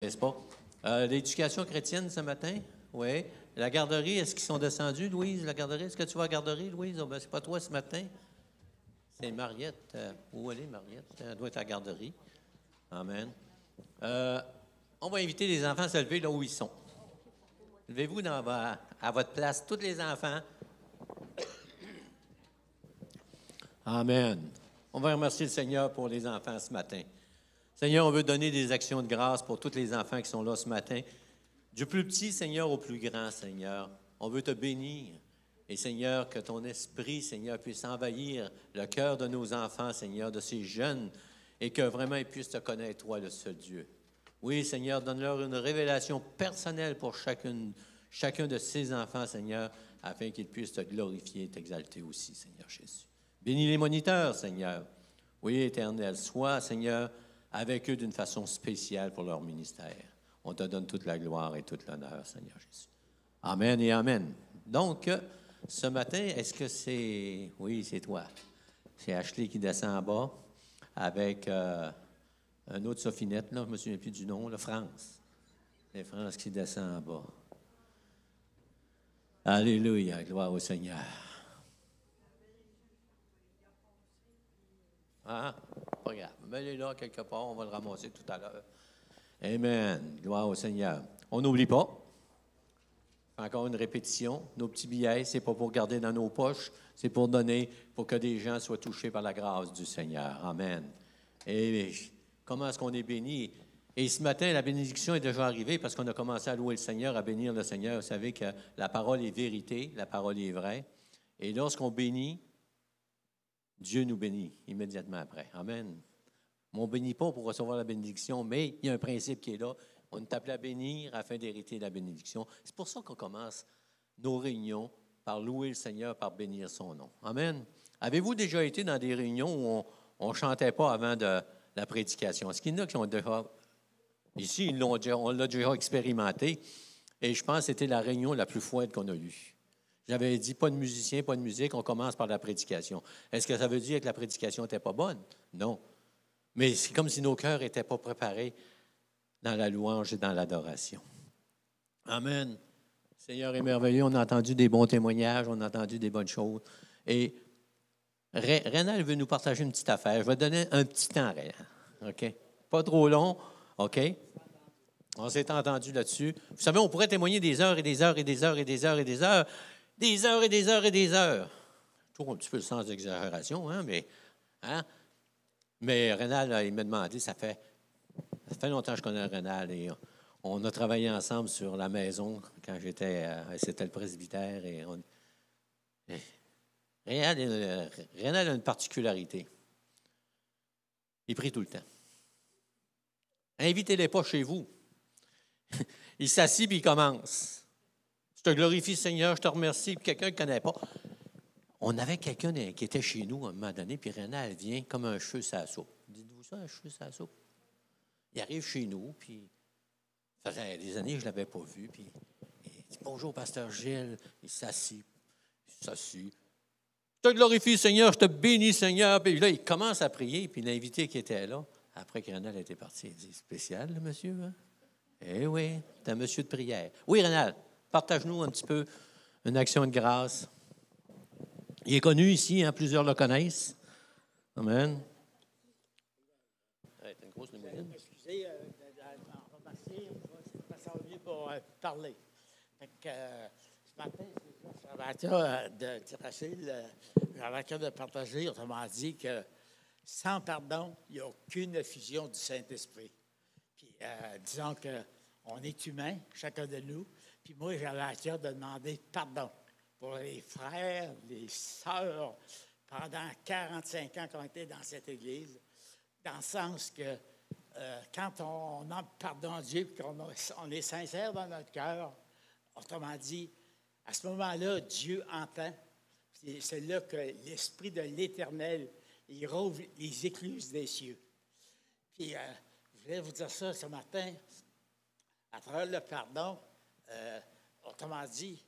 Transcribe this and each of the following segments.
N'est-ce pas? L'éducation chrétienne ce matin? Oui. La garderie, est-ce qu'ils sont descendus, Louise? La garderie, est-ce que tu vas à la garderie, Louise? Oh, ben, c'est pas toi ce matin. C'est Mariette. Où elle est, Mariette? Elle doit être à la garderie. Amen. On va inviter les enfants à se lever là où ils sont. Levez-vous à votre place, tous les enfants. Amen. On va remercier le Seigneur pour les enfants ce matin. Seigneur, on veut donner des actions de grâce pour tous les enfants qui sont là ce matin. Du plus petit, Seigneur, au plus grand, Seigneur. On veut te bénir. Et Seigneur, que ton esprit, Seigneur, puisse envahir le cœur de nos enfants, Seigneur, de ces jeunes, et que vraiment ils puissent te connaître, toi, le seul Dieu. Oui, Seigneur, donne-leur une révélation personnelle pour chacun de ces enfants, Seigneur, afin qu'ils puissent te glorifier et t'exalter aussi, Seigneur Jésus. Bénis les moniteurs, Seigneur. Oui, Éternel, sois, Seigneur, avec eux d'une façon spéciale pour leur ministère. On te donne toute la gloire et toute l'honneur, Seigneur Jésus. Amen et amen. Donc, ce matin, est-ce que c'est... Oui, c'est toi. C'est Ashley qui descend en bas avec un autre Sophinette, là, je ne me souviens plus du nom, là, France. C'est France qui descend en bas. Alléluia, gloire au Seigneur. Ah, pas grave. Mets-les là quelque part, on va le ramasser tout à l'heure. Amen. Gloire au Seigneur. On n'oublie pas. Encore une répétition. Nos petits billets, ce n'est pas pour garder dans nos poches, c'est pour donner, pour que des gens soient touchés par la grâce du Seigneur. Amen. Et comment est-ce qu'on est béni? Et ce matin, la bénédiction est déjà arrivée parce qu'on a commencé à louer le Seigneur, à bénir le Seigneur. Vous savez que la parole est vérité, la parole est vraie. Et lorsqu'on bénit, Dieu nous bénit immédiatement après. Amen. On ne bénit pas pour recevoir la bénédiction, mais il y a un principe qui est là. On est appelé à bénir afin d'hériter la bénédiction. C'est pour ça qu'on commence nos réunions par louer le Seigneur, par bénir son nom. Amen. Avez-vous déjà été dans des réunions où on ne chantait pas avant de la prédication? Est-ce qu'il y en a qui ont déjà... Ici, on l'a déjà expérimenté. Et je pense que c'était la réunion la plus fouette qu'on a eue. J'avais dit, pas de musicien, pas de musique, on commence par la prédication. Est-ce que ça veut dire que la prédication n'était pas bonne? Non. Mais c'est comme si nos cœurs n'étaient pas préparés dans la louange et dans l'adoration. Amen. Le Seigneur est merveilleux. On a entendu des bons témoignages, on a entendu des bonnes choses. Et Rénal veut nous partager une petite affaire. Je vais donner un petit temps, Rénal. OK? Pas trop long. OK? On s'est entendu là-dessus. Vous savez, on pourrait témoigner des heures et des heures et des heures et des heures et des heures. Des heures et des heures et des heures. Toujours un petit peu le sens d'exagération, hein, mais... Hein? Mais Rénal, il m'a demandé, ça fait longtemps que je connais Rénal et on a travaillé ensemble sur la maison quand c'était le presbytère. Rénal a une particularité. Il prie tout le temps. Invitez-les pas chez vous. Il s'assit puis il commence. Je te glorifie, Seigneur, je te remercie. Puis quelqu'un ne connaît pas. On avait quelqu'un qui était chez nous à un moment donné, puis Rénal vient comme un cheveu sur la soupe. Dites-vous ça, un cheveu sur la soupe? Il arrive chez nous, puis ça faisait des années que je ne l'avais pas vu, puis il dit « Bonjour, pasteur Gilles ». Il s'assit. Je te glorifie, Seigneur, je te bénis, Seigneur. Puis là, il commence à prier, puis l'invité qui était là, après que Rénal était parti, il dit « Spécial, le monsieur, hein? » Eh oui, c'est un monsieur de prière. Oui, Rénal, partage-nous un petit peu une action de grâce. Il est connu ici, hein, plusieurs le connaissent. Amen. Ouais, t'as une grosse limousine. Excusez, en remercier, ça va mieux pour parler. Fait que, ce matin, j'avais à cœur de dire j'avais à cœur de partager, autrement dit, que sans pardon, il n'y a aucune effusion du Saint-Esprit. Puis, disons qu'on est humain, chacun de nous. Puis moi, j'avais à cœur de demander pardon pour les frères, les sœurs, pendant 45 ans qu'on était dans cette Église, dans le sens que quand on demande pardon à Dieu et qu'on est sincère dans notre cœur, autrement dit, à ce moment-là, Dieu entend. C'est là que l'Esprit de l'Éternel, il rouvre les écluses des cieux. Puis, je voulais vous dire ça ce matin, à travers le pardon, autrement dit,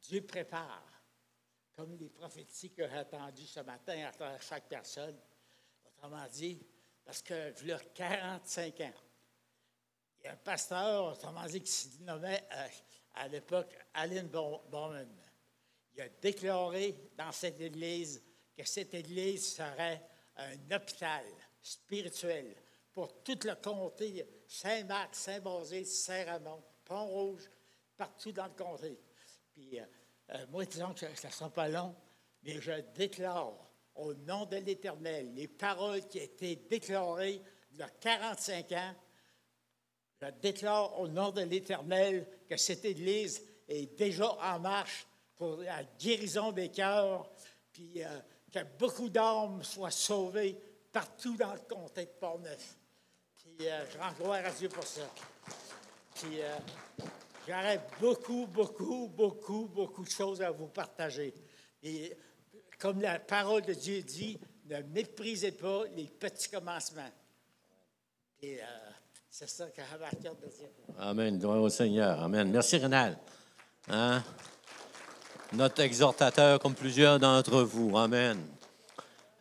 Dieu prépare, comme les prophéties que j'ai entendues ce matin à travers chaque personne. Autrement dit, parce que, il y a 45 ans, Il y a un pasteur, autrement dit, qui se nommait à l'époque Alan Bowman. Il a déclaré dans cette église que cette église serait un hôpital spirituel pour tout le comté, Saint-Marc, Saint-Basile, Saint-Ramon, Pont-Rouge, partout dans le comté. Puis moi, disons que ça ne sera pas long, mais je déclare au nom de l'Éternel les paroles qui ont été déclarées il y a 45 ans. Je déclare au nom de l'Éternel que cette Église est déjà en marche pour la guérison des cœurs, puis que beaucoup d'âmes soient sauvées partout dans le comté de Port-Neuf. Puis je rends gloire à Dieu pour ça. Puis j'aurais beaucoup de choses à vous partager. Et comme la parole de Dieu dit, ne méprisez pas les petits commencements. Et c'est ça que j'avais à cœur de dire. Amen. Gloire au Seigneur. Amen. Merci, Rénal. Hein? Notre exhortateur, comme plusieurs d'entre vous. Amen.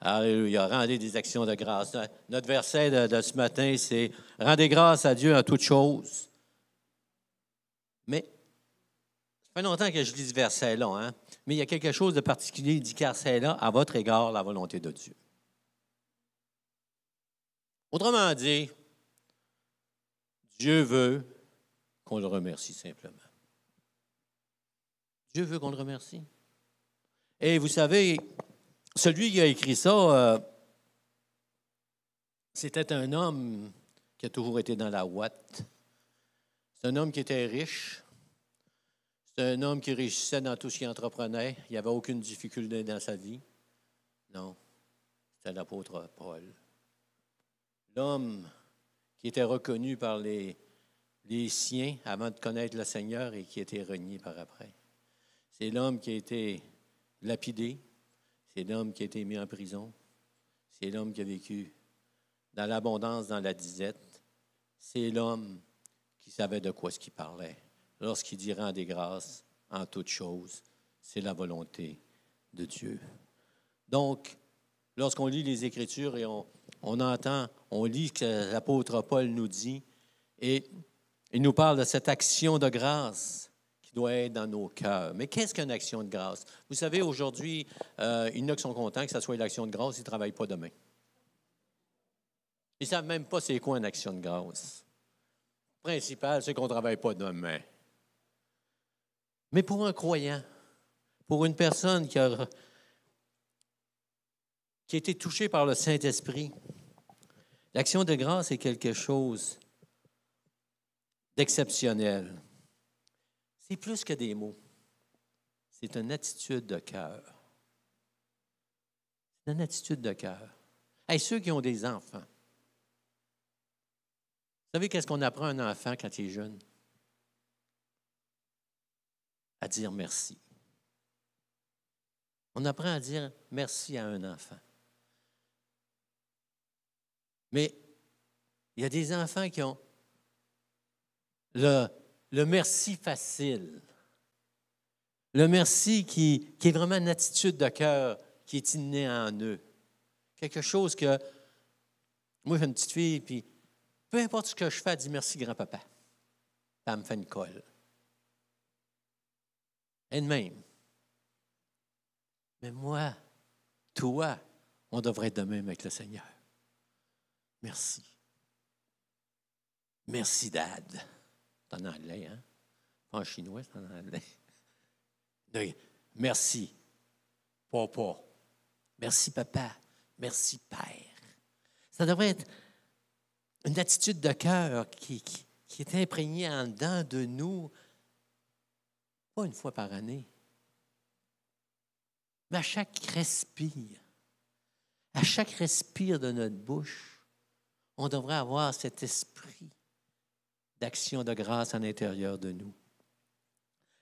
Alléluia. Rendez des actions de grâce. Notre verset de ce matin, c'est « Rendez grâce à Dieu en toutes choses ». Mais, ça fait longtemps que je lis ce verset-là, hein? Mais il y a quelque chose de particulier. Il dit « Car c'est là, à votre égard, la volonté de Dieu ». Autrement dit, Dieu veut qu'on le remercie simplement. Dieu veut qu'on le remercie. Et vous savez, celui qui a écrit ça, c'était un homme qui a toujours été dans la ouate. C'est un homme qui était riche. C'est un homme qui réussissait dans tout ce qu'il entreprenait. Il n'y avait aucune difficulté dans sa vie. Non, c'était l'apôtre Paul. L'homme qui était reconnu par les siens avant de connaître le Seigneur et qui a été renié par après. C'est l'homme qui a été lapidé. C'est l'homme qui a été mis en prison. C'est l'homme qui a vécu dans l'abondance, dans la disette. C'est l'homme qui savait de quoi ce qu'il parlait. Lorsqu'il dit « rendez grâce en toutes choses », c'est la volonté de Dieu. Donc, lorsqu'on lit les Écritures et on entend, on lit ce que l'apôtre Paul nous dit, et il nous parle de cette action de grâce qui doit être dans nos cœurs. Mais qu'est-ce qu'une action de grâce? Vous savez, aujourd'hui, il y en a qui sont contents que ça soit l'action de grâce, ils ne travaillent pas demain. Ils ne savent même pas c'est quoi une action de grâce. Le principal, c'est qu'on ne travaille pas demain. Mais pour un croyant, pour une personne qui a été touchée par le Saint-Esprit, l'action de grâce est quelque chose d'exceptionnel. C'est plus que des mots. C'est une attitude de cœur. C'est une attitude de cœur. Hey, ceux qui ont des enfants, vous savez qu'est-ce qu'on apprend à un enfant quand il est jeune? À dire merci. On apprend à dire merci à un enfant. Mais il y a des enfants qui ont le merci facile. Le merci qui est vraiment une attitude de cœur qui est innée en eux. Quelque chose que, moi j'ai une petite fille, puis peu importe ce que je fais, elle dit merci grand-papa. Elle me fait une colle. Elle-même. Mais moi, toi, on devrait être de même avec le Seigneur. Merci. Merci, Dad. C'est en anglais, hein? Pas en chinois, c'est en anglais. Merci, Papa. Merci, Papa. Merci, Père. Ça devrait être une attitude de cœur qui est imprégnée en dedans de nous, pas une fois par année, mais à chaque respire de notre bouche, on devrait avoir cet esprit d'action de grâce à l'intérieur de nous.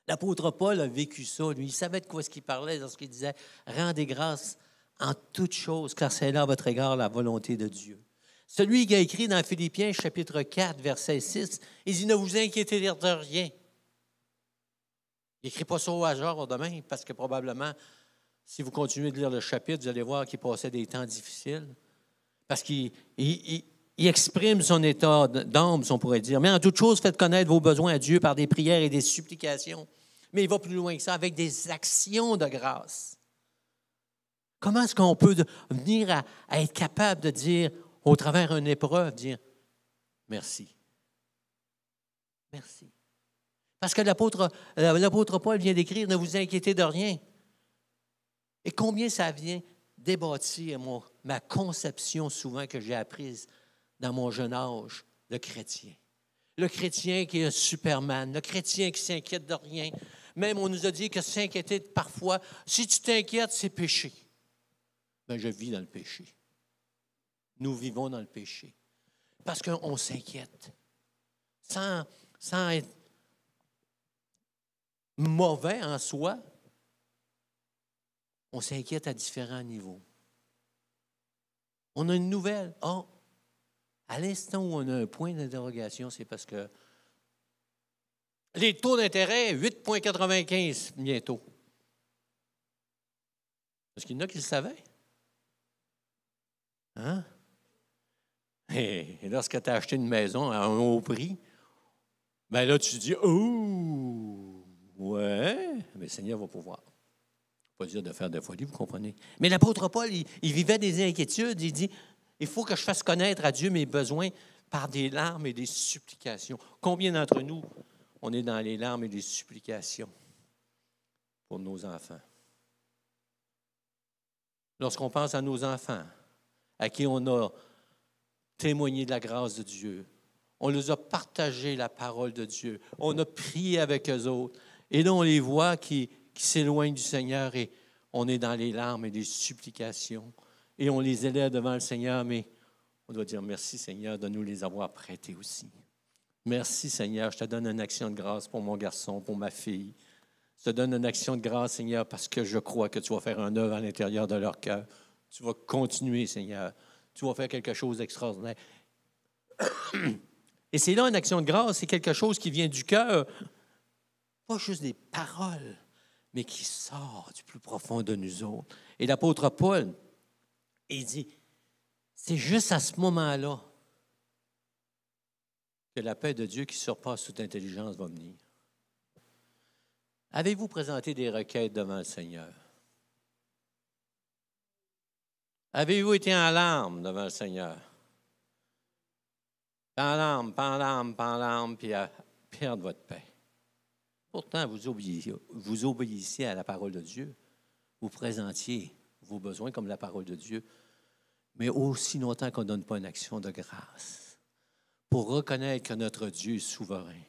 L'apôtre Paul a vécu ça, lui, il savait de quoi ce qu'il parlait lorsqu'il disait « Rendez grâce en toutes choses, car c'est là à votre égard la volonté de Dieu. » Celui qui a écrit dans Philippiens, chapitre 4, verset 6, il dit « Ne vous inquiétez de rien. » Il n'écrit pas ça au hasard demain, parce que probablement, si vous continuez de lire le chapitre, vous allez voir qu'il passait des temps difficiles. Parce qu'il il exprime son état d'âme, si on pourrait dire. Mais en toute chose, faites connaître vos besoins à Dieu par des prières et des supplications. Mais il va plus loin que ça, avec des actions de grâce. Comment est-ce qu'on peut venir à être capable de dire, au travers d'une épreuve, dire merci. Merci. Parce que l'apôtre Paul vient d'écrire, ne vous inquiétez de rien. Et combien ça vient débâtir ma conception souvent que j'ai apprise dans mon jeune âge, le chrétien. Le chrétien qui est un Superman, le chrétien qui s'inquiète de rien. Même on nous a dit que s'inquiéter parfois, si tu t'inquiètes, c'est péché. Bien, je vis dans le péché. Nous vivons dans le péché. Parce qu'on s'inquiète. Sans être mauvais en soi, on s'inquiète à différents niveaux. On a une nouvelle. Oh, à l'instant où on a un point d'interrogation, c'est parce que les taux d'intérêt, 8,95 bientôt. Est-ce qu'il y en a qui le savaient? Hein? Et lorsque tu as acheté une maison à un haut prix, bien là, tu te dis, oh, ouais, mais le Seigneur va pouvoir. Pas dire de faire de folie, vous comprenez. Mais l'apôtre Paul, il vivait des inquiétudes. Il dit, il faut que je fasse connaître à Dieu mes besoins par des larmes et des supplications. Combien d'entre nous, on est dans les larmes et les supplications pour nos enfants? Lorsqu'on pense à nos enfants, à qui on a témoigné de la grâce de Dieu, on leur a partagé la parole de Dieu, on a prié avec eux autres, et là, on les voit qui s'éloignent du Seigneur et on est dans les larmes et les supplications et on les élève devant le Seigneur, mais on doit dire merci Seigneur de nous les avoir prêtés aussi. Merci Seigneur, je te donne une action de grâce pour mon garçon, pour ma fille. Je te donne une action de grâce Seigneur parce que je crois que tu vas faire un œuvre à l'intérieur de leur cœur. Tu vas continuer Seigneur, tu vas faire quelque chose d'extraordinaire. Et c'est là une action de grâce, c'est quelque chose qui vient du cœur, pas juste des paroles, mais qui sort du plus profond de nous autres. Et l'apôtre Paul, il dit, c'est juste à ce moment-là que la paix de Dieu qui surpasse toute intelligence va venir. Avez-vous présenté des requêtes devant le Seigneur? Avez-vous été en larmes devant le Seigneur? Pas en larmes, puis à perdre votre paix. Pourtant, vous obéissiez à la parole de Dieu. Vous présentiez vos besoins comme la parole de Dieu. Mais aussi longtemps qu'on ne donne pas une action de grâce pour reconnaître que notre Dieu est souverain,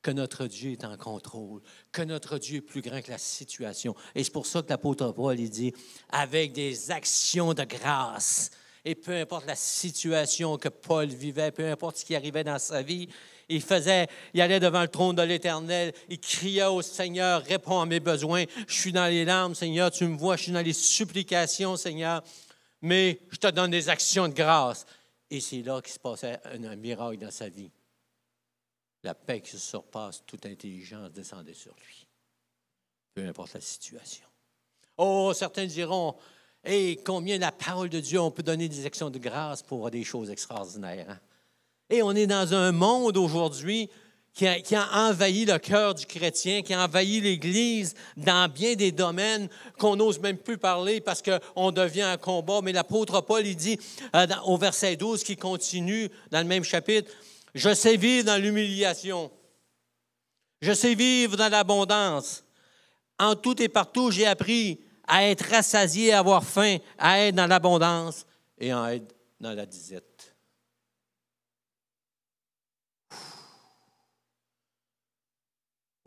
que notre Dieu est en contrôle, que notre Dieu est plus grand que la situation. Et c'est pour ça que l'apôtre Paul, il dit, avec des actions de grâce, et peu importe la situation que Paul vivait, peu importe ce qui arrivait dans sa vie, il allait devant le trône de l'Éternel, il criait au Seigneur, réponds à mes besoins, je suis dans les larmes, Seigneur, tu me vois, je suis dans les supplications, Seigneur, mais je te donne des actions de grâce. Et c'est là qu'il se passait un miracle dans sa vie. La paix qui surpasse toute intelligence descendait sur lui, peu importe la situation. Oh, certains diront, hey, combien la parole de Dieu, on peut donner des actions de grâce pour des choses extraordinaires. Hein? Et on est dans un monde aujourd'hui qui a envahi le cœur du chrétien, qui a envahi l'Église dans bien des domaines qu'on n'ose même plus parler parce qu'on devient un combat. Mais l'apôtre Paul, il dit au verset 12, qui continue dans le même chapitre, « Je sais vivre dans l'humiliation. Je sais vivre dans l'abondance. En tout et partout, j'ai appris à être rassasié, à avoir faim, à être dans l'abondance et à être dans la disette. »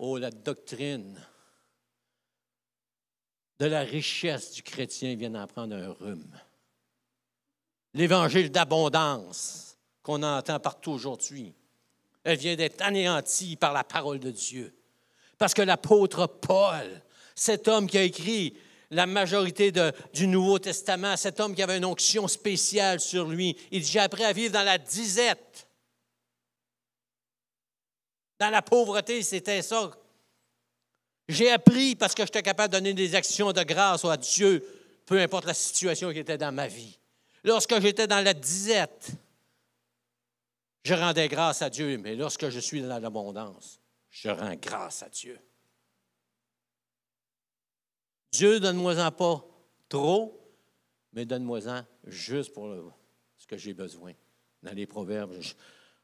Oh, la doctrine de la richesse du chrétien vient d'en prendre un rhume. L'évangile d'abondance qu'on entend partout aujourd'hui, elle vient d'être anéantie par la parole de Dieu. Parce que l'apôtre Paul, cet homme qui a écrit la majorité du Nouveau Testament, cet homme qui avait une onction spéciale sur lui, il dit, j'ai appris à vivre dans la disette. Dans la pauvreté, c'était ça. J'ai appris parce que j'étais capable de donner des actions de grâce à Dieu, peu importe la situation qui était dans ma vie. Lorsque j'étais dans la disette, Je rendais grâce à Dieu, mais lorsque je suis dans l'abondance, je rends grâce à Dieu. Dieu, donne-moi-en pas trop, mais donne-moi-en juste pour ce que j'ai besoin. Dans les proverbes,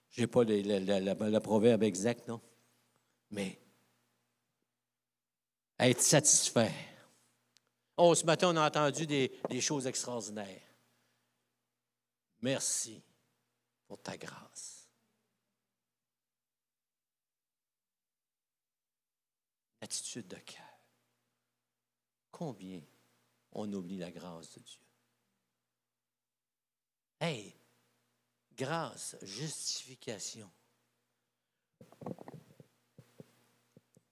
je n'ai pas le proverbe exact, non? Mais être satisfait. Oh, ce matin, on a entendu des choses extraordinaires. Merci pour ta grâce. Attitude de cœur. Combien on oublie la grâce de Dieu? Hey, grâce, justification.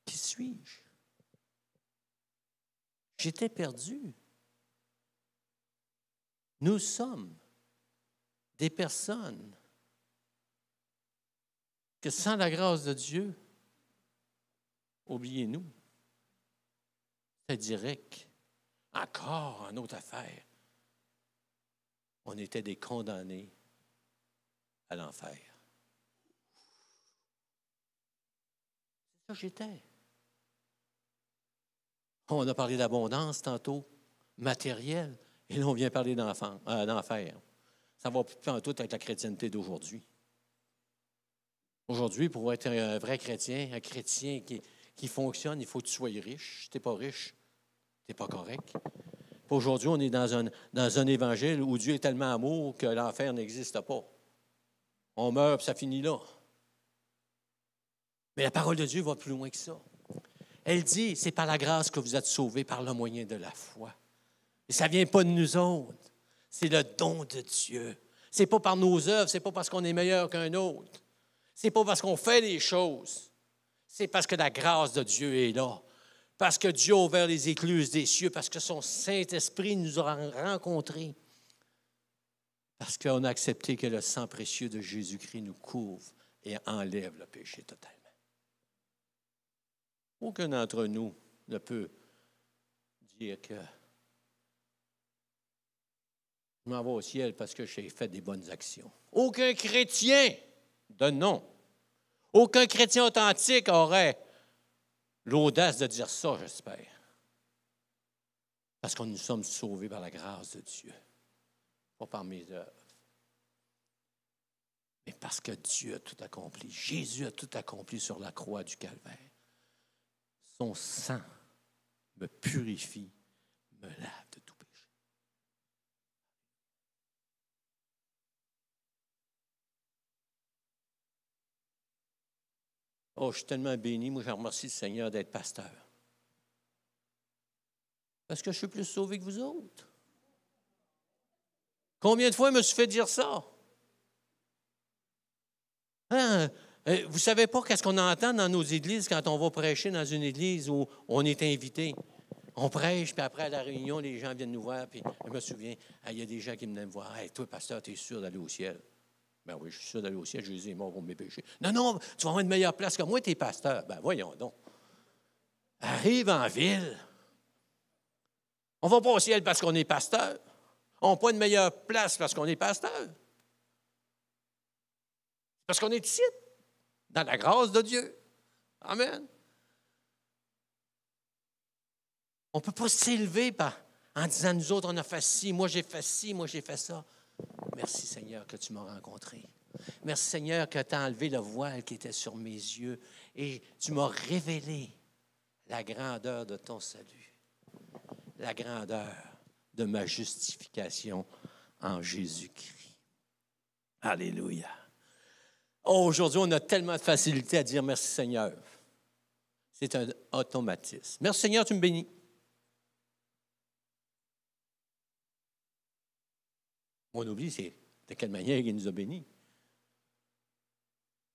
Qui suis-je? J'étais perdu. Nous sommes des personnes que sans la grâce de Dieu, oubliez-nous, c'est direct. Encore une autre affaire. On était des condamnés à l'enfer. C'est ça que j'étais. On a parlé d'abondance tantôt, matériel, et là, on vient parler d'enfer. Ça va plus en tout avec la chrétienté d'aujourd'hui. Aujourd'hui, pour être un vrai chrétien, un chrétien qui fonctionne, il faut que tu sois riche. Si tu n'es pas riche, tu n'es pas correct. Puis aujourd'hui, on est dans un évangile où Dieu est tellement amour que l'enfer n'existe pas. On meurt, puis ça finit là. Mais la parole de Dieu va plus loin que ça. Elle dit, c'est par la grâce que vous êtes sauvés par le moyen de la foi. Et ça ne vient pas de nous autres. C'est le don de Dieu. Ce n'est pas par nos œuvres, ce n'est pas parce qu'on est meilleur qu'un autre. Ce n'est pas parce qu'on fait les choses. C'est parce que la grâce de Dieu est là. Parce que Dieu a ouvert les écluses des cieux, parce que son Saint-Esprit nous a rencontrés. Parce qu'on a accepté que le sang précieux de Jésus-Christ nous couvre et enlève le péché totalement. Aucun d'entre nous ne peut dire que je m'en vais au ciel parce que j'ai fait des bonnes actions. Aucun chrétien de nom, aucun chrétien authentique aurait l'audace de dire ça, j'espère. Parce que nous sommes sauvés par la grâce de Dieu, pas par mes œuvres. Mais parce que Dieu a tout accompli. Jésus a tout accompli sur la croix du Calvaire. Son sang me purifie, me lave de tout péché. Oh, je suis tellement béni. Moi, je remercie le Seigneur d'être pasteur. Parce que je suis plus sauvé que vous autres. Combien de fois je me suis fait dire ça? Hein? Vous ne savez pas qu'est-ce qu'on entend dans nos églises quand on va prêcher dans une église où on est invité. On prêche, puis après, à la réunion, les gens viennent nous voir, puis je me souviens, il y a des gens qui venaient me voir. « Hey, toi, pasteur, tu es sûr d'aller au ciel? » Ben oui, je suis sûr d'aller au ciel, Jésus est mort pour mes péchés. « Non, non, tu vas avoir une meilleure place que moi, tu es pasteur. » Ben voyons donc. Arrive en ville. On ne va pas au ciel parce qu'on est pasteur. On n'a pas une meilleure place parce qu'on est pasteur. Parce qu'on est ici, dans la grâce de Dieu. Amen. On ne peut pas s'élever en disant, nous autres, on a fait ci, moi j'ai fait ci, moi j'ai fait ça. Merci Seigneur que tu m'as rencontré. Merci Seigneur que tu as enlevé le voile qui était sur mes yeux et tu m'as révélé la grandeur de ton salut, la grandeur de ma justification en Jésus-Christ. Alléluia. Oh, aujourd'hui, on a tellement de facilité à dire merci Seigneur. C'est un automatisme. Merci Seigneur, tu me bénis. On oublie, c'est de quelle manière il nous a bénis.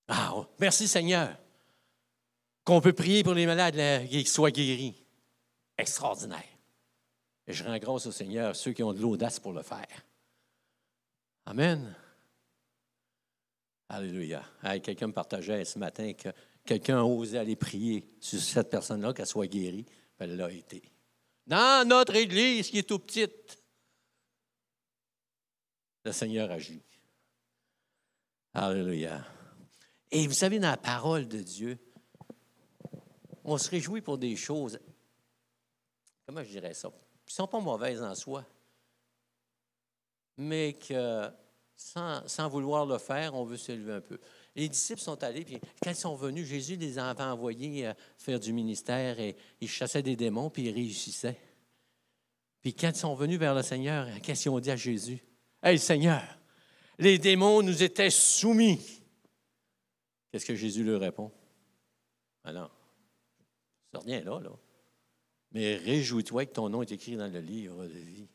Ah, merci Seigneur, qu'on peut prier pour les malades qu'ils soient guéris. Extraordinaire. Et je rends grâce au Seigneur, ceux qui ont de l'audace pour le faire. Amen. Alléluia. Hey, quelqu'un me partageait ce matin que quelqu'un a osé aller prier sur cette personne-là, qu'elle soit guérie. Elle l'a été. Dans notre Église qui est tout petite, le Seigneur agit. Alléluia. Et vous savez, dans la parole de Dieu, on se réjouit pour des choses, comment je dirais ça, qui ne sont pas mauvaises en soi, mais que sans vouloir le faire, on veut s'élever un peu. Les disciples sont allés, puis quand ils sont venus, Jésus les avait envoyés faire du ministère et ils chassaient des démons, puis ils réussissaient. Puis quand ils sont venus vers le Seigneur, qu'est-ce qu'ils ont dit à Jésus? « Hey, Seigneur, les démons nous étaient soumis. » Qu'est-ce que Jésus leur répond? « Ah non, ça revient là. Mais réjouis-toi que ton nom est écrit dans le livre de vie.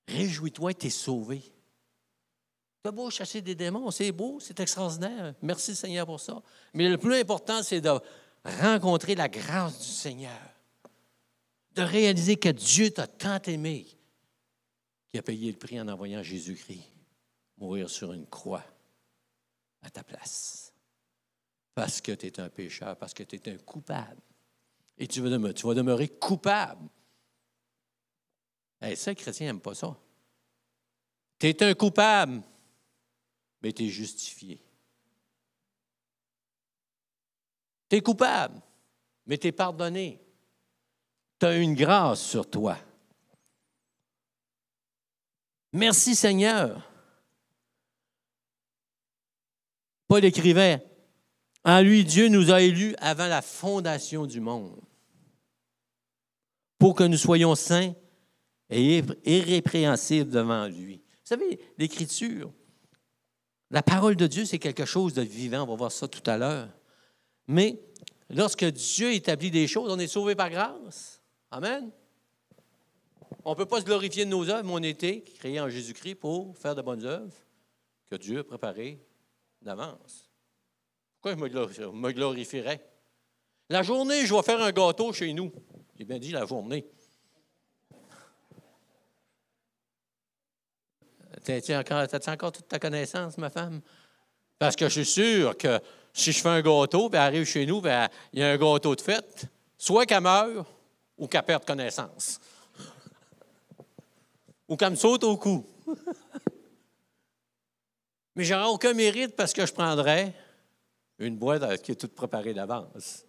Réjouis-toi que tu es sauvé. Tu as beau chasser des démons, c'est beau, c'est extraordinaire. Merci Seigneur pour ça. Mais le plus important, c'est de rencontrer la grâce du Seigneur. De réaliser que Dieu t'a tant aimé qu'il a payé le prix en envoyant Jésus-Christ mourir sur une croix à ta place. Parce que tu es un pécheur, parce que tu es un coupable. Et tu vas demeurer coupable. Hey, ça, les chrétiens n'aiment pas ça. Tu es un coupable, mais tu es justifié. Tu es coupable, mais tu es pardonné. Tu as une grâce sur toi. Merci Seigneur. Paul écrivait, « En lui, Dieu nous a élus avant la fondation du monde, pour que nous soyons saints et irrépréhensibles devant lui. » Vous savez, l'Écriture, la parole de Dieu, c'est quelque chose de vivant. On va voir ça tout à l'heure. Mais lorsque Dieu établit des choses, on est sauvé par grâce. Amen. On ne peut pas se glorifier de nos œuvres, mais on a été créés en Jésus-Christ pour faire de bonnes œuvres que Dieu a préparées d'avance. Pourquoi je me glorifierais? La journée, je vais faire un gâteau chez nous. J'ai bien dit la journée. T'as-tu encore toute ta connaissance, ma femme? Parce que je suis sûr que si je fais un gâteau, puis elle arrive chez nous, puis il y a un gâteau de fête, soit qu'elle meure ou qu'elle perde connaissance. Ou qu'elle me saute au cou. Mais je n'aurai aucun mérite parce que je prendrais une boîte qui est toute préparée d'avance.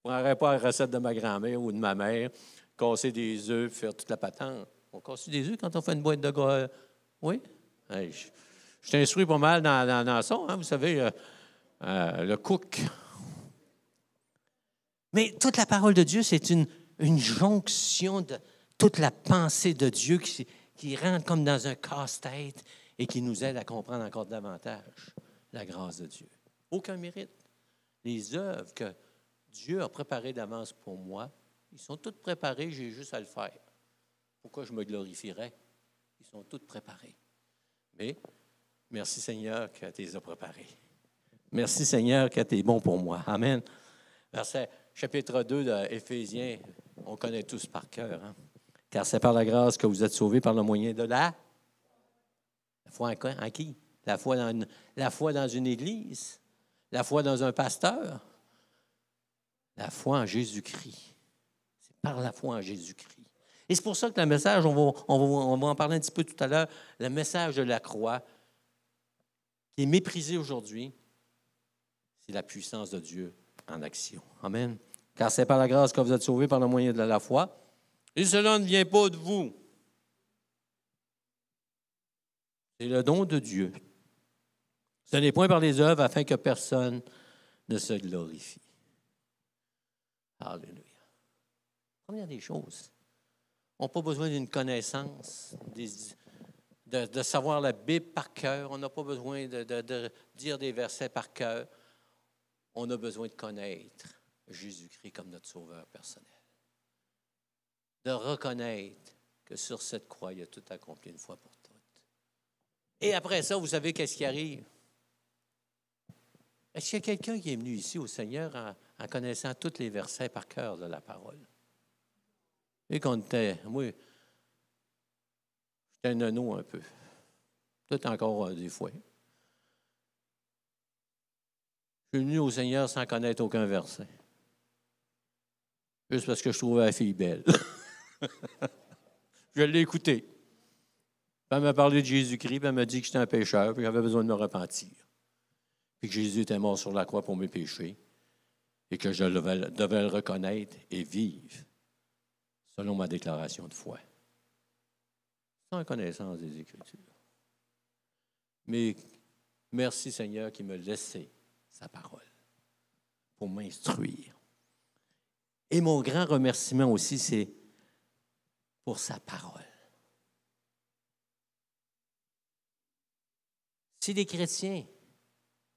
Je ne prendrais pas la recette de ma grand-mère ou de ma mère, casser des œufs, faire toute la patente. On casse des œufs quand on fait une boîte de gars. Oui? Hey, je t'instruis pas mal dans ça, hein, vous savez, le cook. Mais toute la parole de Dieu, c'est une jonction de toute la pensée de Dieu qui rentre comme dans un casse-tête et qui nous aide à comprendre encore davantage la grâce de Dieu. Aucun mérite. Les œuvres que Dieu a préparées d'avance pour moi, ils sont toutes préparées, j'ai juste à le faire. Pourquoi je me glorifierais? Ils sont toutes préparées. Mais merci Seigneur que tu les as préparées. Merci Seigneur que tu es bon pour moi. Amen. Verset chapitre 2 d'Éphésiens, on connaît tous par cœur. Hein? Car c'est par la grâce que vous êtes sauvés par le moyen de la foi en qui? La foi dans une église? La foi dans un pasteur? La foi en Jésus-Christ. C'est par la foi en Jésus-Christ. Et c'est pour ça que le message, on va en parler un petit peu tout à l'heure, le message de la croix, qui est méprisé aujourd'hui, c'est la puissance de Dieu en action. Amen. Car c'est par la grâce que vous êtes sauvés par le moyen de la foi. Et cela ne vient pas de vous. C'est le don de Dieu. Ce n'est point par les œuvres afin que personne ne se glorifie. Alléluia. Première des choses, on n'a pas besoin d'une connaissance, de savoir la Bible par cœur. On n'a pas besoin de dire des versets par cœur. On a besoin de connaître Jésus-Christ comme notre sauveur personnel. De reconnaître que sur cette croix, il a tout accompli une fois pour toutes. Et après ça, vous savez qu'est-ce qui arrive? Est-ce qu'il y a quelqu'un qui est venu ici au Seigneur en connaissant tous les versets par cœur de la parole? Et qu'on était, moi, j'étais un nono un peu. Peut-être encore des fois. Je suis venu au Seigneur sans connaître aucun verset. Juste parce que je trouvais la fille belle. Je l'ai écoutée. elle m'a parlé de Jésus-Christ, puis elle m'a dit que j'étais un pécheur, puis j'avais besoin de me repentir. Puis que Jésus était mort sur la croix pour mes péchés, et que je devais le reconnaître et vivre selon ma déclaration de foi. Sans connaissance des Écritures. Mais merci Seigneur qui me laissait sa parole pour m'instruire. Et mon grand remerciement aussi, c'est pour sa parole. Si les chrétiens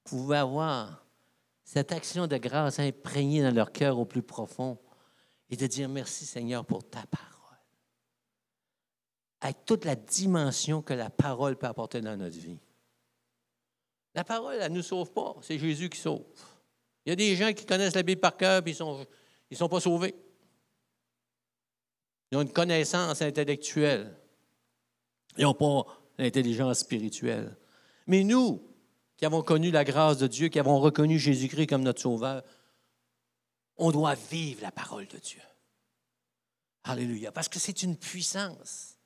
pouvaient avoir cette action de grâce imprégnée dans leur cœur au plus profond et de dire merci Seigneur pour ta parole, avec toute la dimension que la parole peut apporter dans notre vie. La parole, elle ne nous sauve pas, c'est Jésus qui sauve. Il y a des gens qui connaissent la Bible par cœur et ils ne sont pas sauvés. Ils ont une connaissance intellectuelle. Ils n'ont pas l'intelligence spirituelle. Mais nous, qui avons connu la grâce de Dieu, qui avons reconnu Jésus-Christ comme notre Sauveur, on doit vivre la parole de Dieu. Alléluia, parce que c'est une puissance.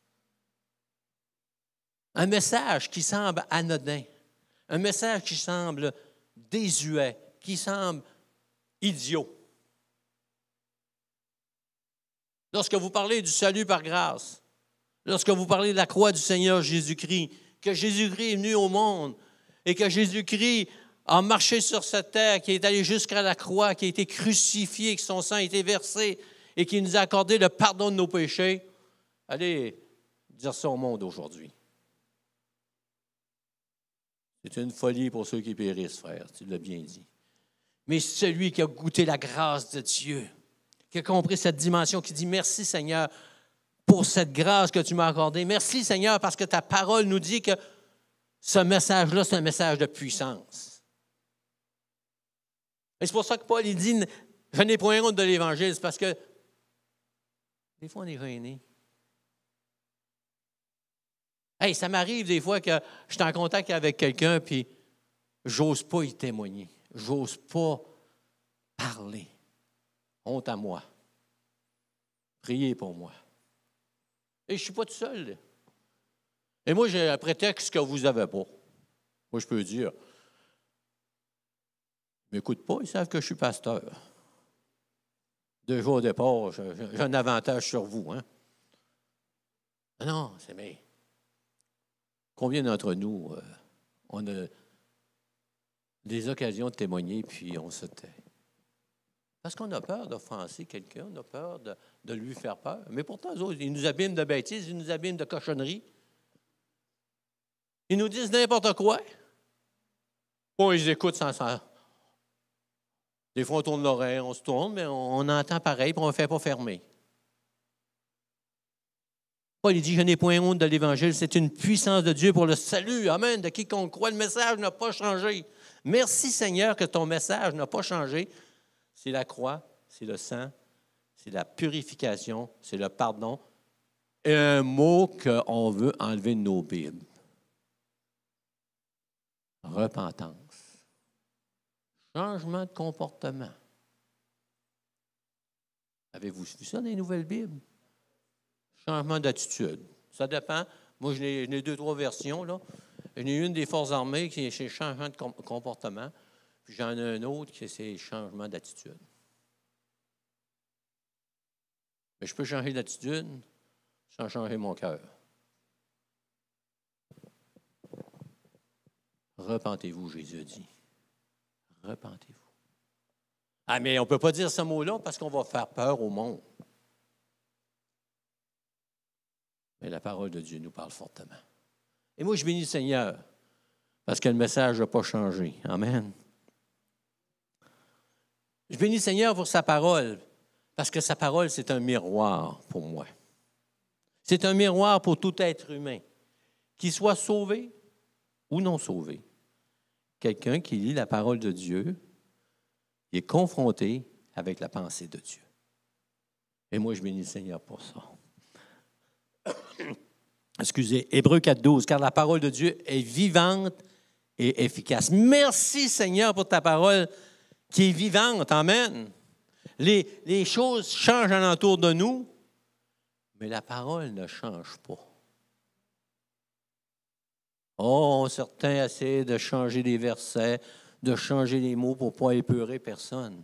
Un message qui semble anodin, un message qui semble désuet, qui semble idiot. Lorsque vous parlez du salut par grâce, lorsque vous parlez de la croix du Seigneur Jésus-Christ, que Jésus-Christ est venu au monde et que Jésus-Christ a marché sur cette terre, qui est allé jusqu'à la croix, qui a été crucifié, que son sang a été versé et qui nous a accordé le pardon de nos péchés, allez dire ça au monde aujourd'hui. C'est une folie pour ceux qui périssent, frère, tu l'as bien dit. Mais celui qui a goûté la grâce de Dieu, qui a compris cette dimension, qui dit « Merci Seigneur pour cette grâce que tu m'as accordée. Merci Seigneur parce que ta parole nous dit que ce message-là, c'est un message de puissance. » Et c'est pour ça que Paul, il dit « Je n'ai point honte de l'Évangile. » C'est parce que des fois, on est gêné. Hey, ça m'arrive des fois que je suis en contact avec quelqu'un puis j'ose pas y témoigner. J'ose pas parler. Honte à moi. Priez pour moi. Et je ne suis pas tout seul. Là. Et moi, j'ai un prétexte que vous n'avez pas. Moi, je peux dire, ils ne m'écoutent pas, ils savent que je suis pasteur. Déjà au départ, j'ai un avantage sur vous. Hein? Non, c'est mais. Combien d'entre nous, on a des occasions de témoigner, puis on se tait? Parce qu'on a peur d'offenser quelqu'un, on a peur de lui faire peur. Mais pourtant, eux autres, ils nous abîment de bêtises, ils nous abîment de cochonneries. Ils nous disent n'importe quoi. Bon, ils écoutent sans ça. Des fois, on tourne l'oreille, on se tourne, mais on entend pareil, puis on ne fait pas fermer. Paul, il dit, je n'ai point honte de l'Évangile, c'est une puissance de Dieu pour le salut. Amen. De quiconque croit, le message n'a pas changé. Merci Seigneur que ton message n'a pas changé. C'est la croix, c'est le sang, c'est la purification, c'est le pardon. Et un mot qu'on veut enlever de nos Bibles. Repentance. Changement de comportement. Avez-vous vu ça dans les nouvelles Bibles? Changement d'attitude. Ça dépend. Moi, je n'ai 2-3 versions. Là. J'en ai une des Forces armées qui est changement de comportement. Puis j'en ai un autre qui c'est changement d'attitude. Mais je peux changer d'attitude sans changer mon cœur. Repentez-vous, Jésus a dit. Repentez-vous. Ah, mais on ne peut pas dire ce mot-là parce qu'on va faire peur au monde. Mais la parole de Dieu nous parle fortement. Et moi, je bénis le Seigneur parce que le message n'a pas changé. Amen. Je bénis le Seigneur pour sa parole parce que sa parole, c'est un miroir pour moi. C'est un miroir pour tout être humain, qu'il soit sauvé ou non sauvé. Quelqu'un qui lit la parole de Dieu est confronté avec la pensée de Dieu. Et moi, je bénis le Seigneur pour ça. Excusez, Hébreux 4,12, car la parole de Dieu est vivante et efficace. Merci Seigneur pour ta parole qui est vivante. Amen. Les choses changent alentour de nous, mais la parole ne change pas. Oh, certains essaient de changer les versets, de changer les mots pour ne pas épeurer personne.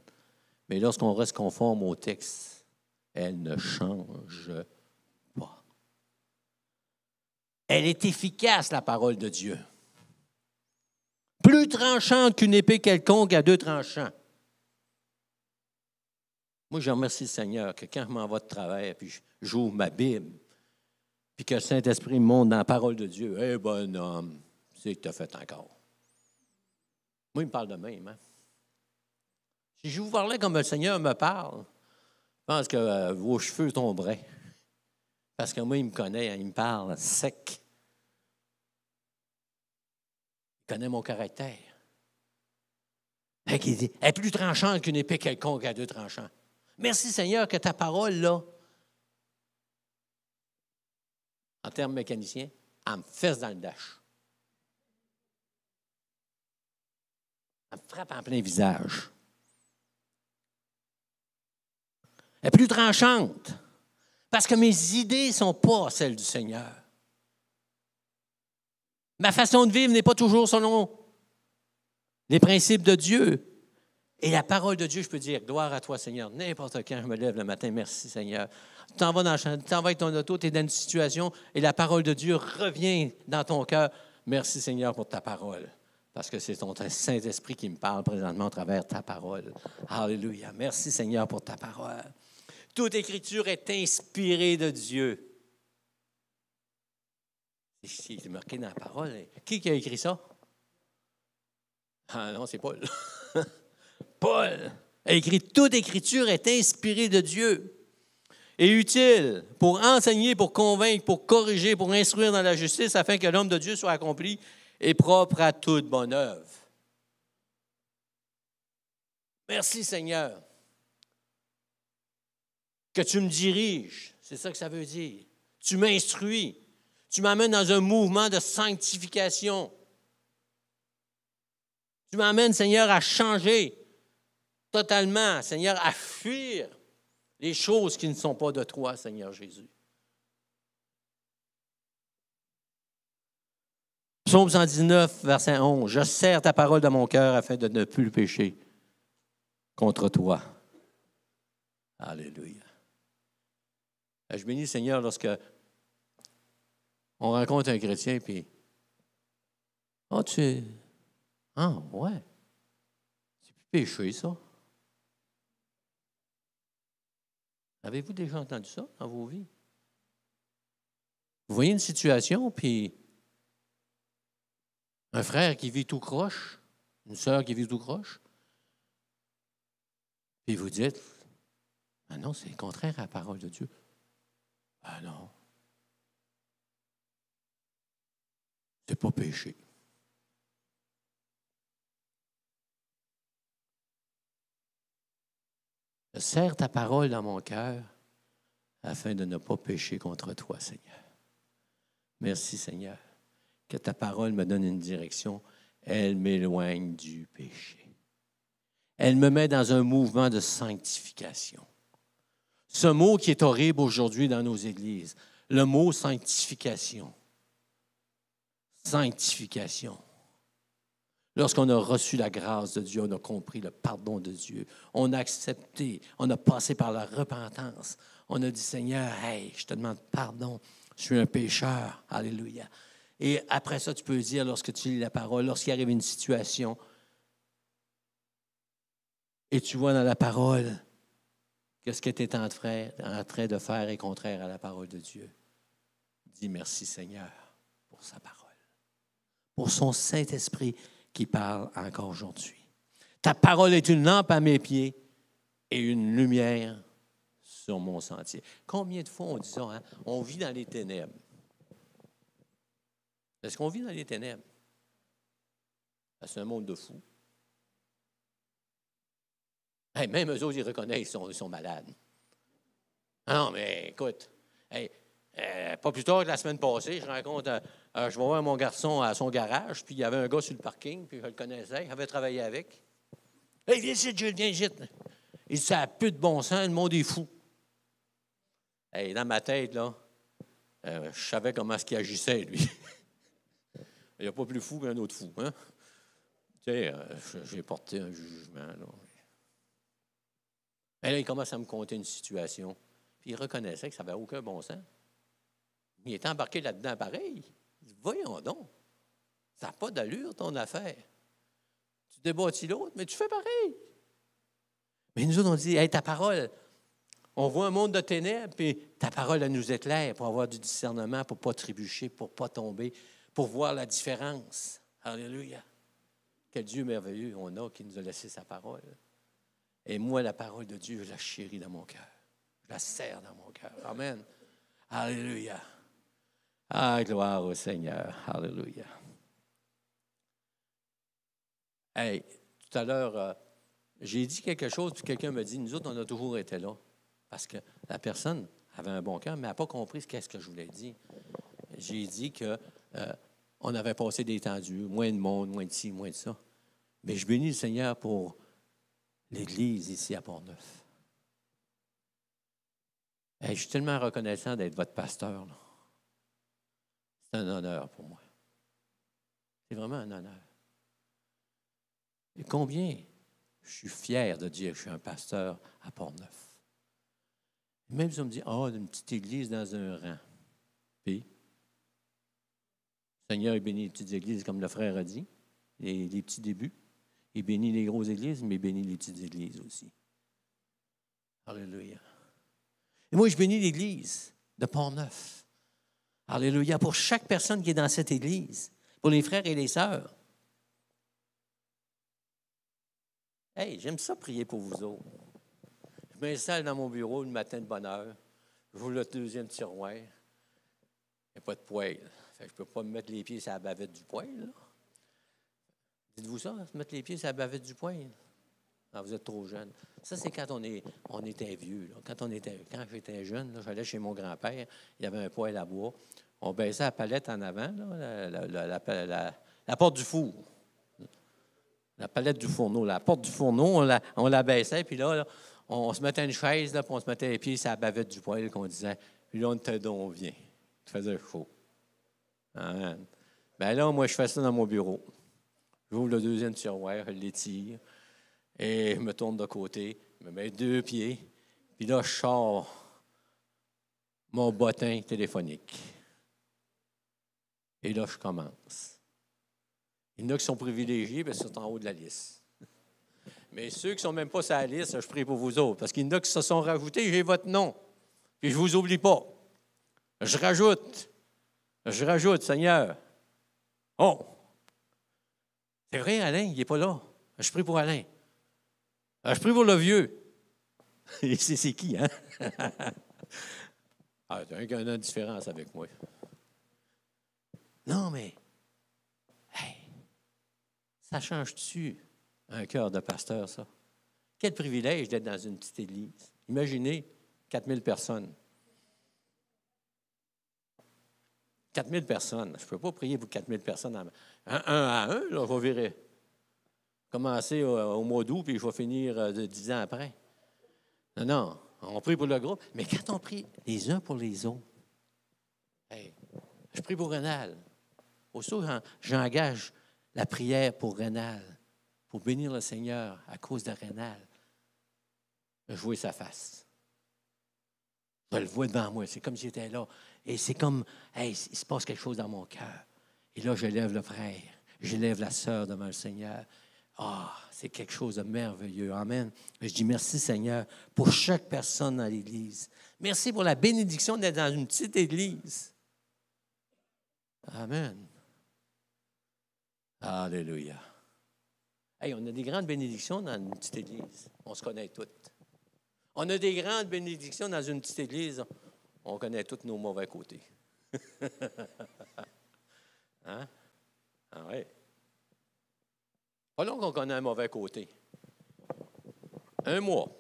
Mais lorsqu'on reste conforme au texte, elle ne change pas. Elle est efficace, la parole de Dieu. Plus tranchante qu'une épée quelconque à deux tranchants. Moi, je remercie le Seigneur que quand je m'en vais de travail, puis j'ouvre ma Bible, puis que le Saint-Esprit me montre dans la parole de Dieu, « Eh, bonhomme, c'est que tu as fait encore. » Moi, il me parle de même. Hein? Si je vous parlais comme le Seigneur me parle, je pense que vos cheveux tomberaient. Parce que moi, il me connaît, hein, il me parle sec. Il connaît mon caractère. Il dit, elle est plus tranchante qu'une épée quelconque à deux tranchants. Merci Seigneur que ta parole, là, en termes mécaniciens, elle me fesse dans le dash. Elle me frappe en plein visage. Elle est plus tranchante. Parce que mes idées ne sont pas celles du Seigneur. Ma façon de vivre n'est pas toujours selon les principes de Dieu. Et la parole de Dieu, je peux dire, gloire à toi, Seigneur. N'importe quand je me lève le matin, merci, Seigneur. Tu t'en vas avec ton auto, tu es dans une situation et la parole de Dieu revient dans ton cœur. Merci, Seigneur, pour ta parole. Parce que c'est ton Saint-Esprit qui me parle présentement à travers ta parole. Alléluia. Merci, Seigneur, pour ta parole. Toute écriture est inspirée de Dieu. C'est marqué dans la parole. Qui a écrit ça? Ah non, c'est Paul. Paul a écrit « Toute écriture est inspirée de Dieu et utile pour enseigner, pour convaincre, pour corriger, pour instruire dans la justice, afin que l'homme de Dieu soit accompli et propre à toute bonne œuvre. » Merci Seigneur que tu me diriges. C'est ça que ça veut dire. Tu m'instruis. Tu m'amènes dans un mouvement de sanctification. Tu m'amènes, Seigneur, à changer totalement, Seigneur, à fuir les choses qui ne sont pas de toi, Seigneur Jésus. Psaume 119, verset 11. « Je serre ta parole dans mon cœur afin de ne plus pécher contre toi. » Alléluia. Je bénis, Seigneur, lorsque on rencontre un chrétien, puis « Ah, ouais, c'est plus péché, ça. » Avez-vous déjà entendu ça dans vos vies? Vous voyez une situation, puis un frère qui vit tout croche, une sœur qui vit tout croche, puis vous dites, « Ah non, c'est contraire à la parole de Dieu. » Ah non. C'est pas péché. Je serre ta parole dans mon cœur afin de ne pas pécher contre toi, Seigneur. Merci, Seigneur, que ta parole me donne une direction. Elle m'éloigne du péché. Elle me met dans un mouvement de sanctification. Ce mot qui est horrible aujourd'hui dans nos églises, le mot sanctification. Sanctification. Lorsqu'on a reçu la grâce de Dieu, on a compris le pardon de Dieu, on a accepté, on a passé par la repentance. On a dit, Seigneur, hey, je te demande pardon, je suis un pécheur. Alléluia. Et après ça, tu peux dire, lorsque tu lis la parole, lorsqu'il arrive une situation, et tu vois dans la parole que ce que tu es en train de faire est contraire à la parole de Dieu, dis merci, Seigneur, pour sa parole, pour son Saint-Esprit qui parle encore aujourd'hui. Ta parole est une lampe à mes pieds et une lumière sur mon sentier. Combien de fois on dit ça, hein? On vit dans les ténèbres. Est-ce qu'on vit dans les ténèbres? C'est un monde de fous. Hey, même eux autres, ils reconnaissent qu'ils sont malades. Ah non, mais écoute, hey, pas plus tard que la semaine passée, je vais voir mon garçon à son garage, puis il y avait un gars sur le parking, puis je le connaissais, j'avais travaillé avec. Hey, viens ici, Jules, viens ici. Il dit, ça n'a plus de bon sens, le monde est fou. Hey, dans ma tête, là, je savais comment est-ce qu'il agissait, lui. Il n'y a pas plus fou qu'un autre fou, hein? Tu sais, j'ai porté un jugement, là. Et là, il commence à me conter une situation. Puis il reconnaissait que ça n'avait aucun bon sens. Il était embarqué là-dedans pareil. Il dit, voyons donc, ça n'a pas d'allure, ton affaire. Tu débâtis l'autre, mais tu fais pareil. Mais nous autres, on dit, hey, ta parole, on voit un monde de ténèbres, puis ta parole, elle nous éclaire pour avoir du discernement, pour ne pas trébucher, pour ne pas tomber, pour voir la différence. Alléluia. Quel Dieu merveilleux on a qui nous a laissé sa parole. Et moi, la parole de Dieu, je la chéris dans mon cœur. Je la serre dans mon cœur. Amen. Alléluia. Ah, gloire au Seigneur. Alléluia. Hey, tout à l'heure, j'ai dit quelque chose, puis quelqu'un m'a dit, nous autres, on a toujours été là. Parce que la personne avait un bon cœur, mais elle n'a pas compris ce que je voulais dire. J'ai dit qu'on avait passé des temps durs, moins de monde, moins de ci, moins de ça. Mais je bénis le Seigneur pour l'Église ici à Port-Neuf. Hey, je suis tellement reconnaissant d'être votre pasteur, là. C'est un honneur pour moi. C'est vraiment un honneur. Et combien je suis fier de dire que je suis un pasteur à Port-Neuf. Même si on me dit, une petite église dans un rang. Puis, le Seigneur, il bénit les petites églises, comme le frère a dit, les petits débuts. Il bénit les grosses églises, mais il bénit les petites églises aussi. Alléluia. Et moi, je bénis l'église de Port-Neuf. Alléluia. Pour chaque personne qui est dans cette église, pour les frères et les sœurs. Hey, j'aime ça prier pour vous autres. Je m'installe dans mon bureau le matin de bonne heure. J'ouvre le deuxième tiroir. Il n'y a pas de poêle. Fait que je ne peux pas me mettre les pieds sur la bavette du poêle, là. Dites-vous ça, se mettre les pieds sur la bavette du poêle? Ah, vous êtes trop jeune. Ça, c'est quand on était vieux. Là. Quand j'étais jeune, là, j'allais chez mon grand-père, il y avait un poêle à bois. On baissait la palette en avant, là, la porte du four. La palette du fourneau. La porte du fourneau, on la baissait, puis là, on se mettait une chaise, là, puis on se mettait les pieds sur la bavette du poêle, qu'on disait, puis là, on était donc bien. Il faisait chaud. Bien là, moi, je fais ça dans mon bureau. J'ouvre le deuxième tiroir, je l'étire, et je me tourne de côté, je me mets 2 pieds, puis là, je sors mon bottin téléphonique. Et là, je commence. Il y en a qui sont privilégiés, parce qu'ils sont en haut de la liste. Mais ceux qui ne sont même pas sur la liste, je prie pour vous autres, parce qu'il y en a qui se sont rajoutés, j'ai votre nom, puis je ne vous oublie pas. Je rajoute, Seigneur. Oh! C'est vrai, Alain, il n'est pas là. Je prie pour Alain. Je prie pour le vieux. C'est qui, hein? T'as un gars de différence avec moi. Non, mais, hey, ça change-tu un cœur de pasteur, ça? Quel privilège d'être dans une petite église. Imaginez 4000 personnes. 4000 personnes. Je ne peux pas prier pour 4000 personnes un à un, là, je vais virer. Commencer au mois d'août, puis je vais finir 10 ans après. Non, on prie pour le groupe. Mais quand on prie les uns pour les autres, hey, je prie pour Rénal. Aussitôt, j'engage la prière pour Rénal, pour bénir le Seigneur à cause de Rénal. Je vois sa face. Je le vois devant moi. C'est comme si j'étais là. Et c'est comme, hey, il se passe quelque chose dans mon cœur. Et là, je lève le frère, je lève la sœur devant le Seigneur. C'est quelque chose de merveilleux. Amen. Je dis merci, Seigneur, pour chaque personne dans l'Église. Merci pour la bénédiction d'être dans une petite Église. Amen. Alléluia. Hey, on a des grandes bénédictions dans une petite Église. On se connaît toutes. On a des grandes bénédictions dans une petite Église. On connaît tous nos mauvais côtés. Hein? Ah oui. Pas long qu'on connaît un mauvais côté. 1 mois.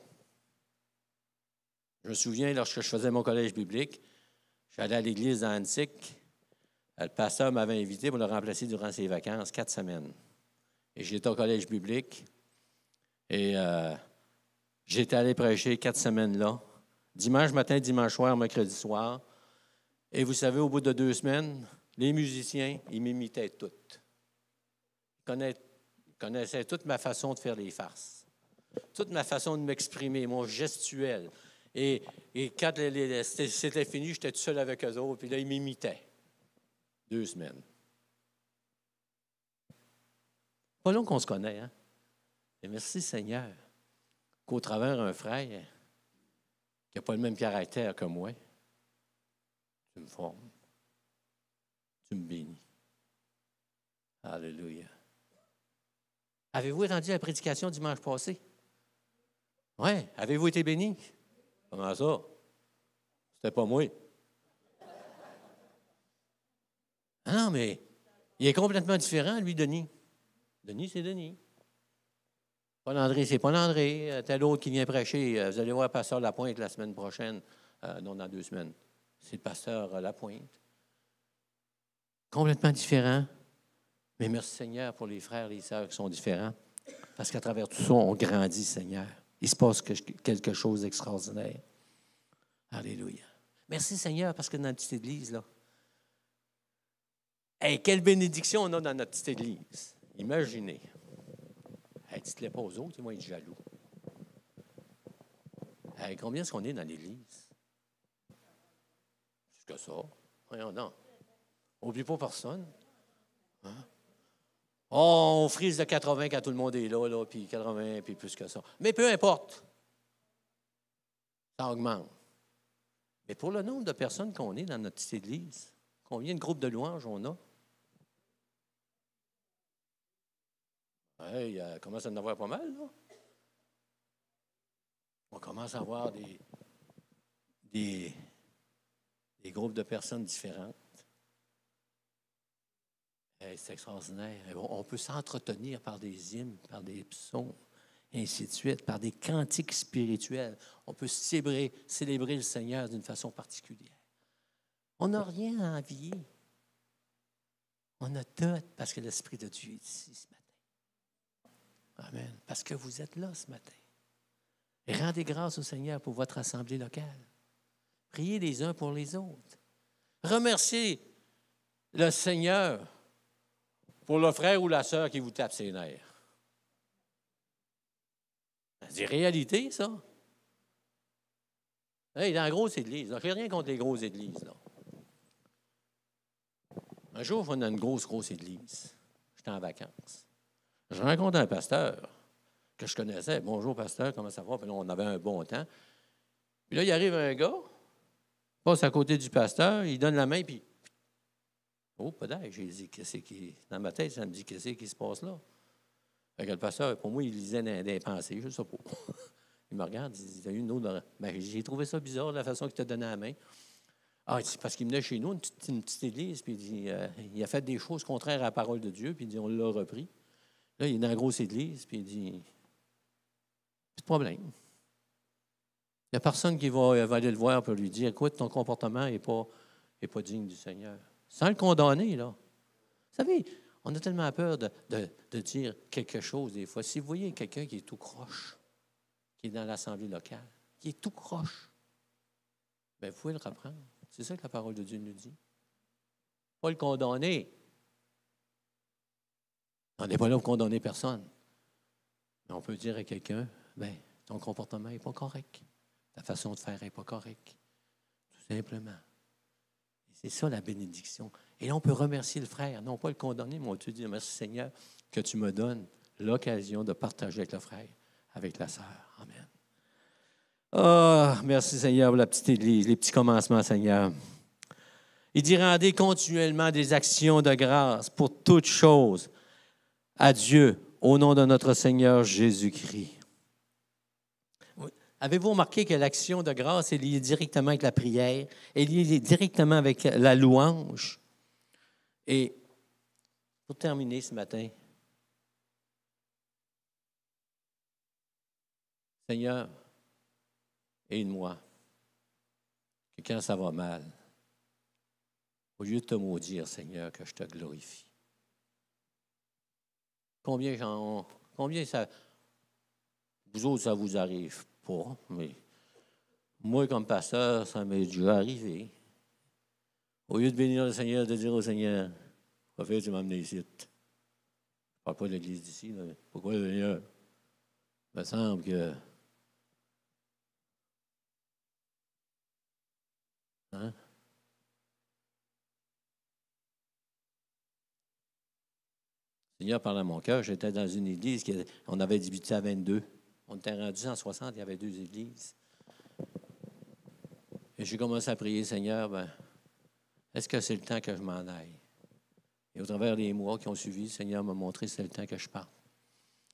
Je me souviens, lorsque je faisais mon collège biblique, j'allais à l'église d'Antique. Le pasteur m'avait invité pour le remplacer durant ses vacances, 4 semaines. Et j'étais au collège biblique. Et j'étais allé prêcher 4 semaines là. Dimanche matin, dimanche soir, mercredi soir. Et vous savez, au bout de 2 semaines, Les musiciens, ils m'imitaient toutes. Ils connaissaient toute ma façon de faire les farces, toute ma façon de m'exprimer, mon gestuel. Et quand c'était fini, j'étais tout seul avec eux autres, puis là, ils m'imitaient. 2 semaines. Pas long qu'on se connaît, hein? Et merci Seigneur qu'au travers un frère qui n'a pas le même caractère que moi, tu me formes, tu me bénis. Alléluia. Avez-vous entendu la prédication dimanche passé? Oui. Avez-vous été béni? Comment ça? C'était pas moi. Ah non, mais il est complètement différent, lui, Denis. Denis, c'est Denis. Paul-André, c'est Paul-André. Tel autre qui vient prêcher. Vous allez voir le pasteur Lapointe la semaine prochaine. Non, dans 2 semaines. C'est le pasteur Lapointe. Complètement différent. Mais merci Seigneur pour les frères et les sœurs qui sont différents. Parce qu'à travers tout ça, on grandit, Seigneur. Il se passe quelque chose d'extraordinaire. Alléluia. Merci Seigneur, parce que dans notre petite église, là, hey, quelle bénédiction on a dans notre petite église. Imaginez. Hey, dites-le pas aux autres, ils vont être jaloux. Hey, combien est-ce qu'on est dans l'église? Plus que ça. Voyons donc. N'oublie pas personne. Hein? Oh, on frise de 80 quand tout le monde est là, puis 80, puis plus que ça. Mais peu importe. Ça augmente. Mais pour le nombre de personnes qu'on est dans notre petite église, combien de groupes de louanges on a? Hey, il commence à en avoir pas mal, là. On commence à avoir des groupes de personnes différentes. Hey, c'est extraordinaire. On peut s'entretenir par des hymnes, par des psaumes, et ainsi de suite, par des cantiques spirituels. On peut célébrer le Seigneur d'une façon particulière. On n'a rien à envier. On a tout parce que l'Esprit de Dieu est ici ce matin. Amen. Parce que vous êtes là ce matin. Et rendez grâce au Seigneur pour votre assemblée locale. Priez les uns pour les autres. Remerciez le Seigneur pour le frère ou la sœur qui vous tape ses nerfs. C'est réalité, ça. Hey, dans la grosse église, je n'ai rien contre les grosses églises. Là. Un jour, on a une grosse église. J'étais en vacances. Je rencontre un pasteur que je connaissais. Bonjour, pasteur, comment ça va? Puis là, on avait un bon temps. Puis là, il arrive un gars, passe à côté du pasteur, il donne la main, puis oh, peut-être, j'ai dit, qu'est-ce qui. Dans ma tête, ça me dit, qu'est-ce qui se passe là? Fait que le pasteur, pour moi, il lisait des pensées, je ne sais pas. Il me regarde, il dit, t'as eu une autre. Ben, j'ai trouvé ça bizarre, la façon qu'il t'a donné la main. Ah, c'est parce qu'il venait chez nous, une petite église, puis il dit, il a fait des choses contraires à la parole de Dieu, puis il dit, on l'a repris. Là, il est dans la grosse église, puis il dit, pas de problème. Il n'y a personne qui va aller le voir pour lui dire, écoute, ton comportement n'est pas digne du Seigneur. Sans le condamner, là. Vous savez, on a tellement peur de dire quelque chose des fois. Si vous voyez quelqu'un qui est tout croche, qui est dans l'assemblée locale, qui est tout croche, bien, vous pouvez le reprendre. C'est ça que la parole de Dieu nous dit. Pas le condamner. On n'est pas là pour condamner personne. Mais on peut dire à quelqu'un, bien, ton comportement n'est pas correct. Ta façon de faire n'est pas correcte. Tout simplement. Et c'est ça la bénédiction. Et là, on peut remercier le frère, non pas le condamner, mais on peut dire, merci Seigneur, que tu me donnes l'occasion de partager avec le frère, avec la sœur. Amen. Ah, merci Seigneur pour la petite église, les petits commencements, Seigneur. Il dit, rendez continuellement des actions de grâce pour toutes choses à Dieu, au nom de notre Seigneur Jésus-Christ. Avez-vous remarqué que l'action de grâce est liée directement avec la prière, est liée directement avec la louange? Et pour terminer ce matin, Seigneur, aide-moi que quand ça va mal, au lieu de te maudire, Seigneur, que je te glorifie. Combien ça... Vous autres, ça vous arrive pas, mais moi, comme pasteur, ça m'est déjà arrivé. Au lieu de bénir le Seigneur, de dire au Seigneur, prophète, tu m'as amené ici. Je ne parle pas de l'église d'ici. Là. Pourquoi le Seigneur? Il me semble que... Hein? Le Seigneur parle à mon cœur. J'étais dans une église, on avait débuté à 22. On était rendu en 60, il y avait 2 églises. Et j'ai commencé à prier, Seigneur, est-ce que c'est le temps que je m'en aille? Et au travers des mois qui ont suivi, le Seigneur m'a montré que c'est le temps que je parte.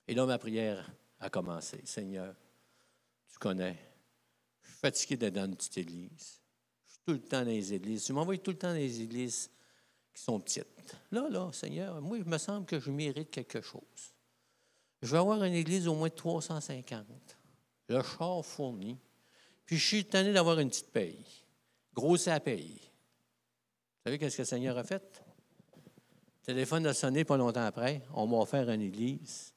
Et là, ma prière a commencé. Seigneur, tu connais, je suis fatigué d'être dans une petite église. Je suis tout le temps dans les églises. Tu m'envoies tout le temps dans les églises qui sont petites. Là, Seigneur, moi, il me semble que je mérite quelque chose. Je vais avoir une église au moins de 350. Le char fourni. Puis je suis tanné d'avoir une petite paye. Grosse à paye. Vous savez qu'est-ce que le Seigneur a fait? Le téléphone a sonné pas longtemps après. On m'a offert une église.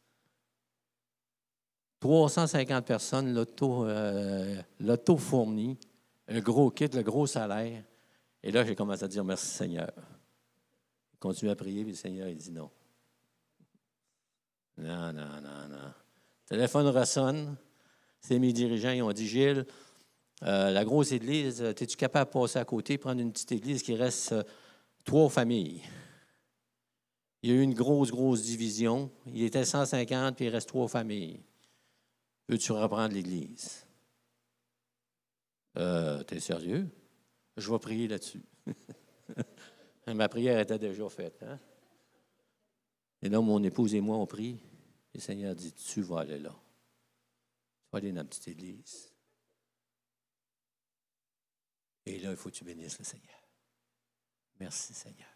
350 personnes, l'auto fourni, un gros kit, le gros salaire. Et là, j'ai commencé à dire merci Seigneur. Il continue à prier, puis le Seigneur, il dit non. Non. Le téléphone ressonne. C'est mes dirigeants, ils ont dit, Gilles, la grosse église, es-tu capable de passer à côté, prendre une petite église qui reste 3 familles? Il y a eu une grosse division. Il était 150, puis il reste 3 familles. Veux-tu reprendre l'église? T'es sérieux? Je vais prier là-dessus. Ma prière était déjà faite. Hein? Et là, mon épouse et moi, on prie. Le Seigneur dit, tu vas aller là. Tu vas aller dans la petite église. Et là, il faut que tu bénisses le Seigneur. Merci, Seigneur.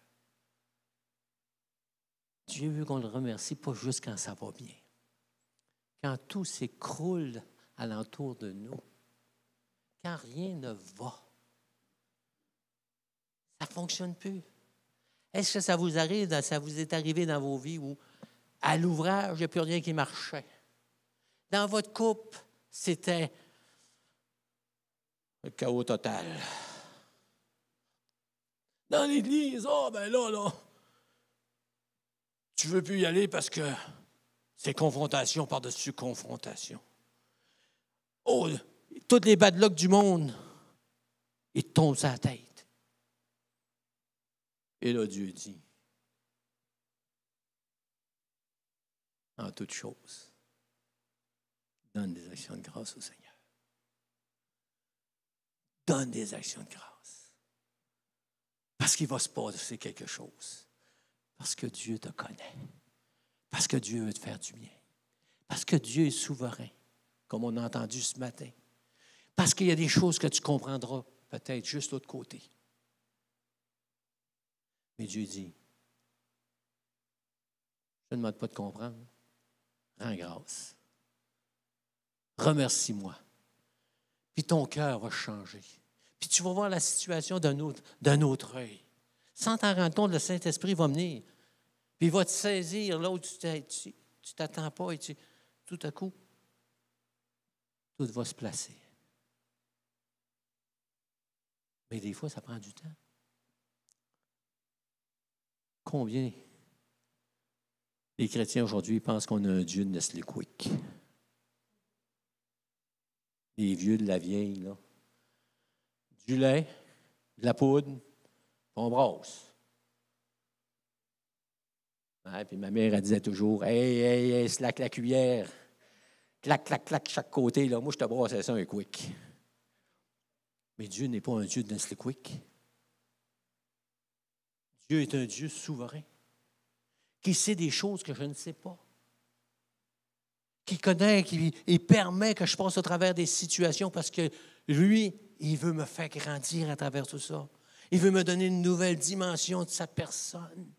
Dieu veut qu'on le remercie, pas juste quand ça va bien. Quand tout s'écroule alentour de nous, quand rien ne va, ça ne fonctionne plus. Est-ce que ça vous est arrivé dans vos vies où, à l'ouvrage, il n'y a plus rien qui marchait? Dans votre couple, c'était le chaos total. Dans l'église, là, tu ne veux plus y aller parce que c'est confrontation par-dessus confrontation. Oh, toutes les bad luck du monde, ils tombent sur la tête. Et là, Dieu dit, en toutes choses, donne des actions de grâce au Seigneur. Donne des actions de grâce. Parce qu'il va se passer quelque chose. Parce que Dieu te connaît. Parce que Dieu veut te faire du bien. Parce que Dieu est souverain, comme on a entendu ce matin. Parce qu'il y a des choses que tu comprendras peut-être juste de l'autre côté. Mais Dieu dit, je ne demande pas de comprendre. Rends grâce. Remercie-moi. Puis ton cœur va changer. Puis tu vas voir la situation d'un autre œil. Sans t'en rendre compte, le Saint-Esprit va venir. Puis il va te saisir là où tu t'attends pas et tout à coup, tout va se placer. Mais des fois, ça prend du temps. Combien les chrétiens aujourd'hui pensent qu'on a un Dieu de Nestlé Quick? Les vieux de la vieille, là. Du lait, de la poudre, on brasse. Hein, puis ma mère, elle disait toujours, hey, slack la cuillère. Clac, chaque côté. Là. Moi, je te brassais ça un quick. Mais Dieu n'est pas un Dieu de Nestlé Quick. Dieu est un Dieu souverain, qui sait des choses que je ne sais pas, qui connaît, qui permet que je passe au travers des situations parce que lui, il veut me faire grandir à travers tout ça. Il veut me donner une nouvelle dimension de sa personne.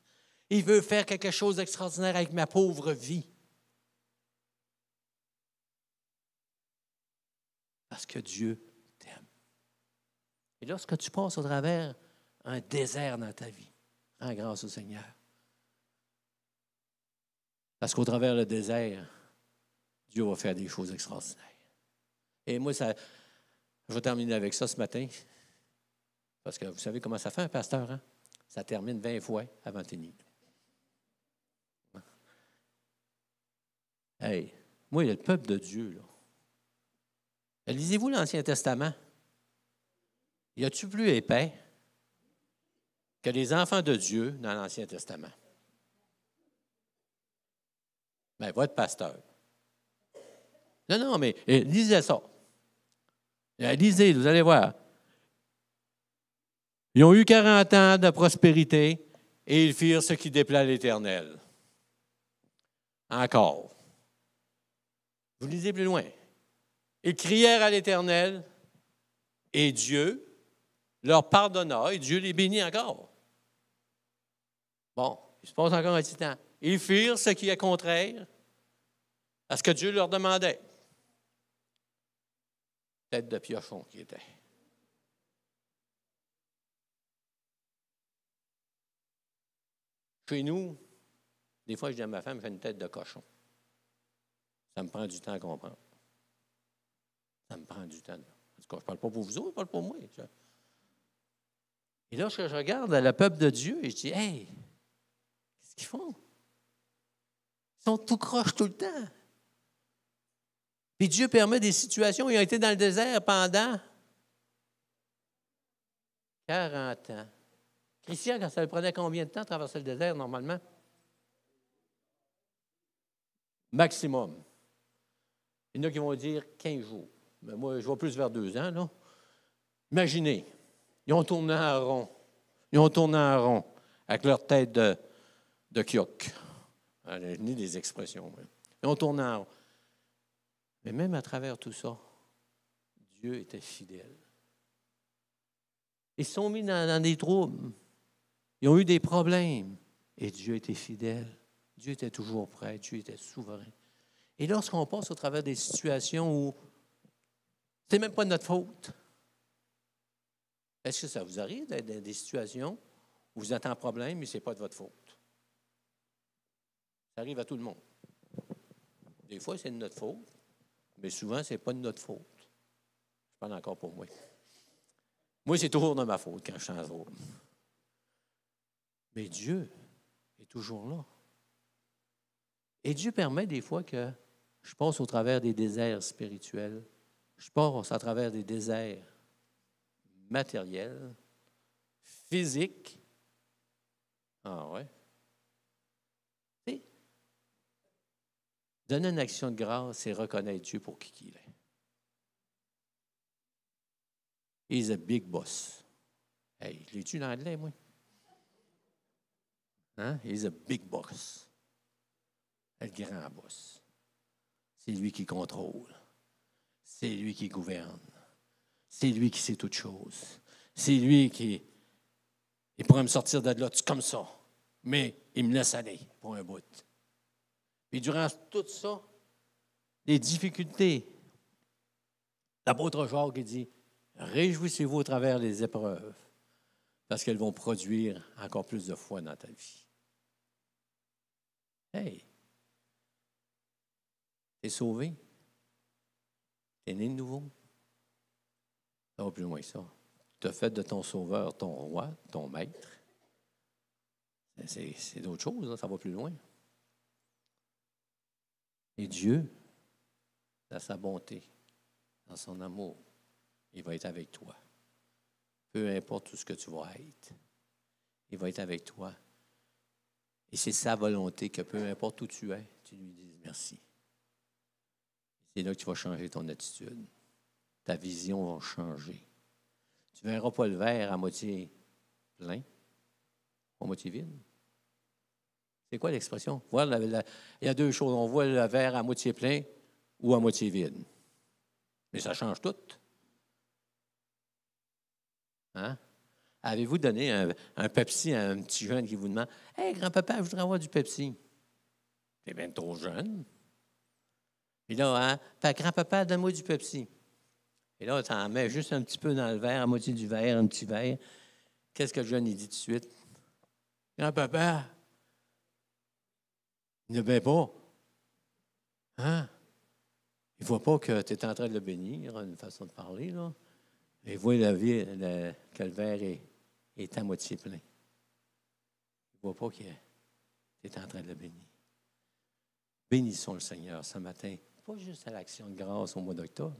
Il veut faire quelque chose d'extraordinaire avec ma pauvre vie. Parce que Dieu t'aime. Et lorsque tu passes au travers un désert dans ta vie, rends grâce au Seigneur. Parce qu'au travers le désert, Dieu va faire des choses extraordinaires. Et moi, je vais terminer avec ça ce matin. Parce que vous savez comment ça fait un pasteur, hein? Ça termine 20 fois avant de finir. Hey, moi, il y a le peuple de Dieu, là. Lisez-vous l'Ancien Testament. Y a-tu plus épais que les enfants de Dieu dans l'Ancien Testament? Bien, votre pasteur. Non, mais lisez ça. Lisez, vous allez voir. Ils ont eu 40 ans de prospérité et ils firent ce qui déplaît à l'Éternel. Encore. Vous lisez plus loin. Ils crièrent à l'Éternel et Dieu leur pardonna et Dieu les bénit encore. Bon, il se passe encore un petit temps. Ils firent ce qui est contraire à ce que Dieu leur demandait. Tête de piochon qui était. Chez nous, des fois, je dis à ma femme, j'ai une tête de cochon. Ça me prend du temps à comprendre. Ça me prend du temps. En tout cas, je ne parle pas pour vous autres, je parle pour moi. Et là, je regarde le peuple de Dieu et je dis, hey, qu'est-ce qu'ils font? Ils sont tout croches tout le temps. Puis Dieu permet des situations. Ils ont été dans le désert pendant 40 ans. Christian, quand ça lui prenait combien de temps de traverser le désert, normalement? Maximum. Il y en a qui vont dire 15 jours. Mais moi, je vais plus vers 2 ans, là. Imaginez, ils ont tourné en rond. Ils ont tourné en rond avec leur tête de kioc. J'ai ni des expressions. Ouais. Ils ont tourné en rond. Mais même à travers tout ça, Dieu était fidèle. Ils se sont mis dans des troubles. Ils ont eu des problèmes. Et Dieu était fidèle. Dieu était toujours prêt. Dieu était souverain. Et lorsqu'on passe au travers des situations où c'est même pas de notre faute, est-ce que ça vous arrive d'être dans des situations où vous êtes en problème et ce n'est pas de votre faute? Ça arrive à tout le monde. Des fois, c'est de notre faute, mais souvent, ce n'est pas de notre faute. Je parle encore pour moi. Moi, c'est toujours de ma faute quand je suis en trouble. Mais Dieu est toujours là. Et Dieu permet des fois que je passe au travers des déserts spirituels. Je passe à travers des déserts matériels, physiques. Ah ouais. Tu sais, donner une action de grâce, c'est reconnaître Dieu pour qui il est. He's a big boss. Hey, je l'ai-tu dans l'anglais, moi? Hein? He's a big boss. Le grand boss. C'est lui qui contrôle. C'est lui qui gouverne. C'est lui qui sait toutes choses. C'est lui qui... Il pourrait me sortir de là comme ça, mais il me laisse aller pour un bout. Puis durant tout ça, les difficultés, l'apôtre Jacques dit, réjouissez-vous au travers des épreuves, parce qu'elles vont produire encore plus de foi dans ta vie. Hey! T'es sauvé. T'es né de nouveau. Ça va plus loin que ça. Tu as fait de ton sauveur ton roi, ton maître. C'est d'autres choses, là, ça va plus loin. Et Dieu, dans sa bonté, dans son amour, il va être avec toi. Peu importe tout ce que tu vas être, il va être avec toi. Et c'est sa volonté que peu importe où tu es, tu lui dises merci. C'est là que tu vas changer ton attitude. Ta vision va changer. Tu ne verras pas le verre à moitié plein, à moitié vide. C'est quoi l'expression? Voilà, il y a deux choses. On voit le verre à moitié plein ou à moitié vide. Mais ça change tout. Hein? Avez-vous donné un Pepsi à un petit jeune qui vous demande « Hey, grand-papa, je voudrais avoir du Pepsi. » C'est bien trop jeune. Puis là, hein, fait grand-papa, donne-moi du Pepsi. Et là, tu en mets juste un petit peu dans le verre, à moitié du verre, un petit verre. Qu'est-ce que le jeune il dit tout de suite? Grand-papa, il ne paie pas. Hein? Il ne voit pas que tu es en train de le bénir, une façon de parler, là. Et voit que le verre est à moitié plein. Il ne voit pas qu'il est en train de le bénir. Bénissons le Seigneur ce matin, pas juste à l'Action de grâce au mois d'octobre,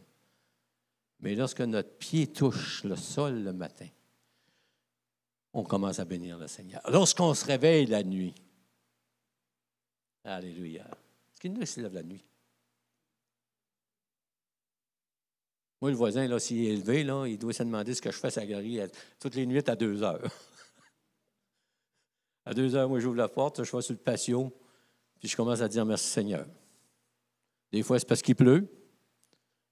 mais lorsque notre pied touche le sol le matin, on commence à bénir le Seigneur. Lorsqu'on se réveille la nuit, alléluia. Est-ce qu'il y en a qui se lève la nuit? Moi, le voisin, là, s'il est élevé, là, il doit se demander ce que je fais à sa galerie toutes les nuits à 2 heures. À 2 heures, moi, j'ouvre la porte, je vais sur le patio, puis je commence à dire merci Seigneur. Des fois, c'est parce qu'il pleut.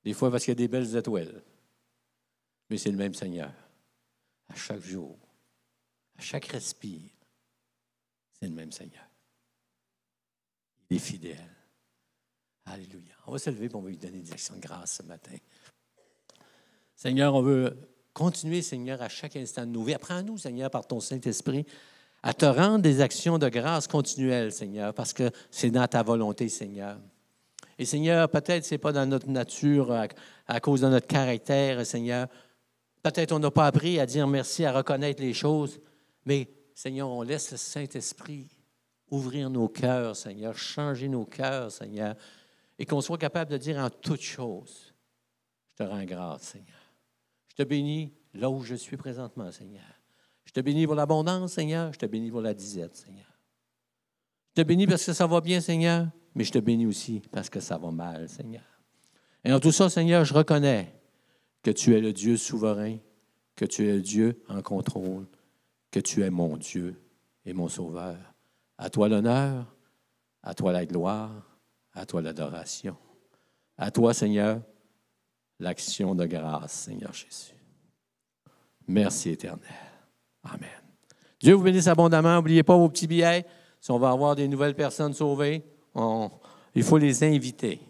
Des fois, parce qu'il y a des belles étoiles. Mais c'est le même Seigneur. À chaque jour, à chaque respire, c'est le même Seigneur. Il est fidèle. Alléluia. On va se lever et on va lui donner des actions de grâce ce matin. Seigneur, on veut continuer, Seigneur, à chaque instant de nos vies. Apprends-nous, Seigneur, par ton Saint-Esprit, à te rendre des actions de grâce continuelles, Seigneur, parce que c'est dans ta volonté, Seigneur. Et Seigneur, peut-être ce n'est pas dans notre nature, à cause de notre caractère, Seigneur. Peut-être on n'a pas appris à dire merci, à reconnaître les choses, mais Seigneur, on laisse le Saint-Esprit ouvrir nos cœurs, Seigneur, changer nos cœurs, Seigneur, et qu'on soit capable de dire en toutes choses, je te rends grâce, Seigneur. Je te bénis là où je suis présentement, Seigneur. Je te bénis pour l'abondance, Seigneur. Je te bénis pour la disette, Seigneur. Je te bénis parce que ça va bien, Seigneur, mais je te bénis aussi parce que ça va mal, Seigneur. Et dans tout ça, Seigneur, je reconnais que tu es le Dieu souverain, que tu es le Dieu en contrôle, que tu es mon Dieu et mon Sauveur. À toi l'honneur, à toi la gloire, à toi l'adoration. À toi, Seigneur, l'action de grâce, Seigneur Jésus. Merci éternel. Amen. Dieu vous bénisse abondamment. N'oubliez pas vos petits billets. Si on va avoir des nouvelles personnes sauvées, il faut les inviter.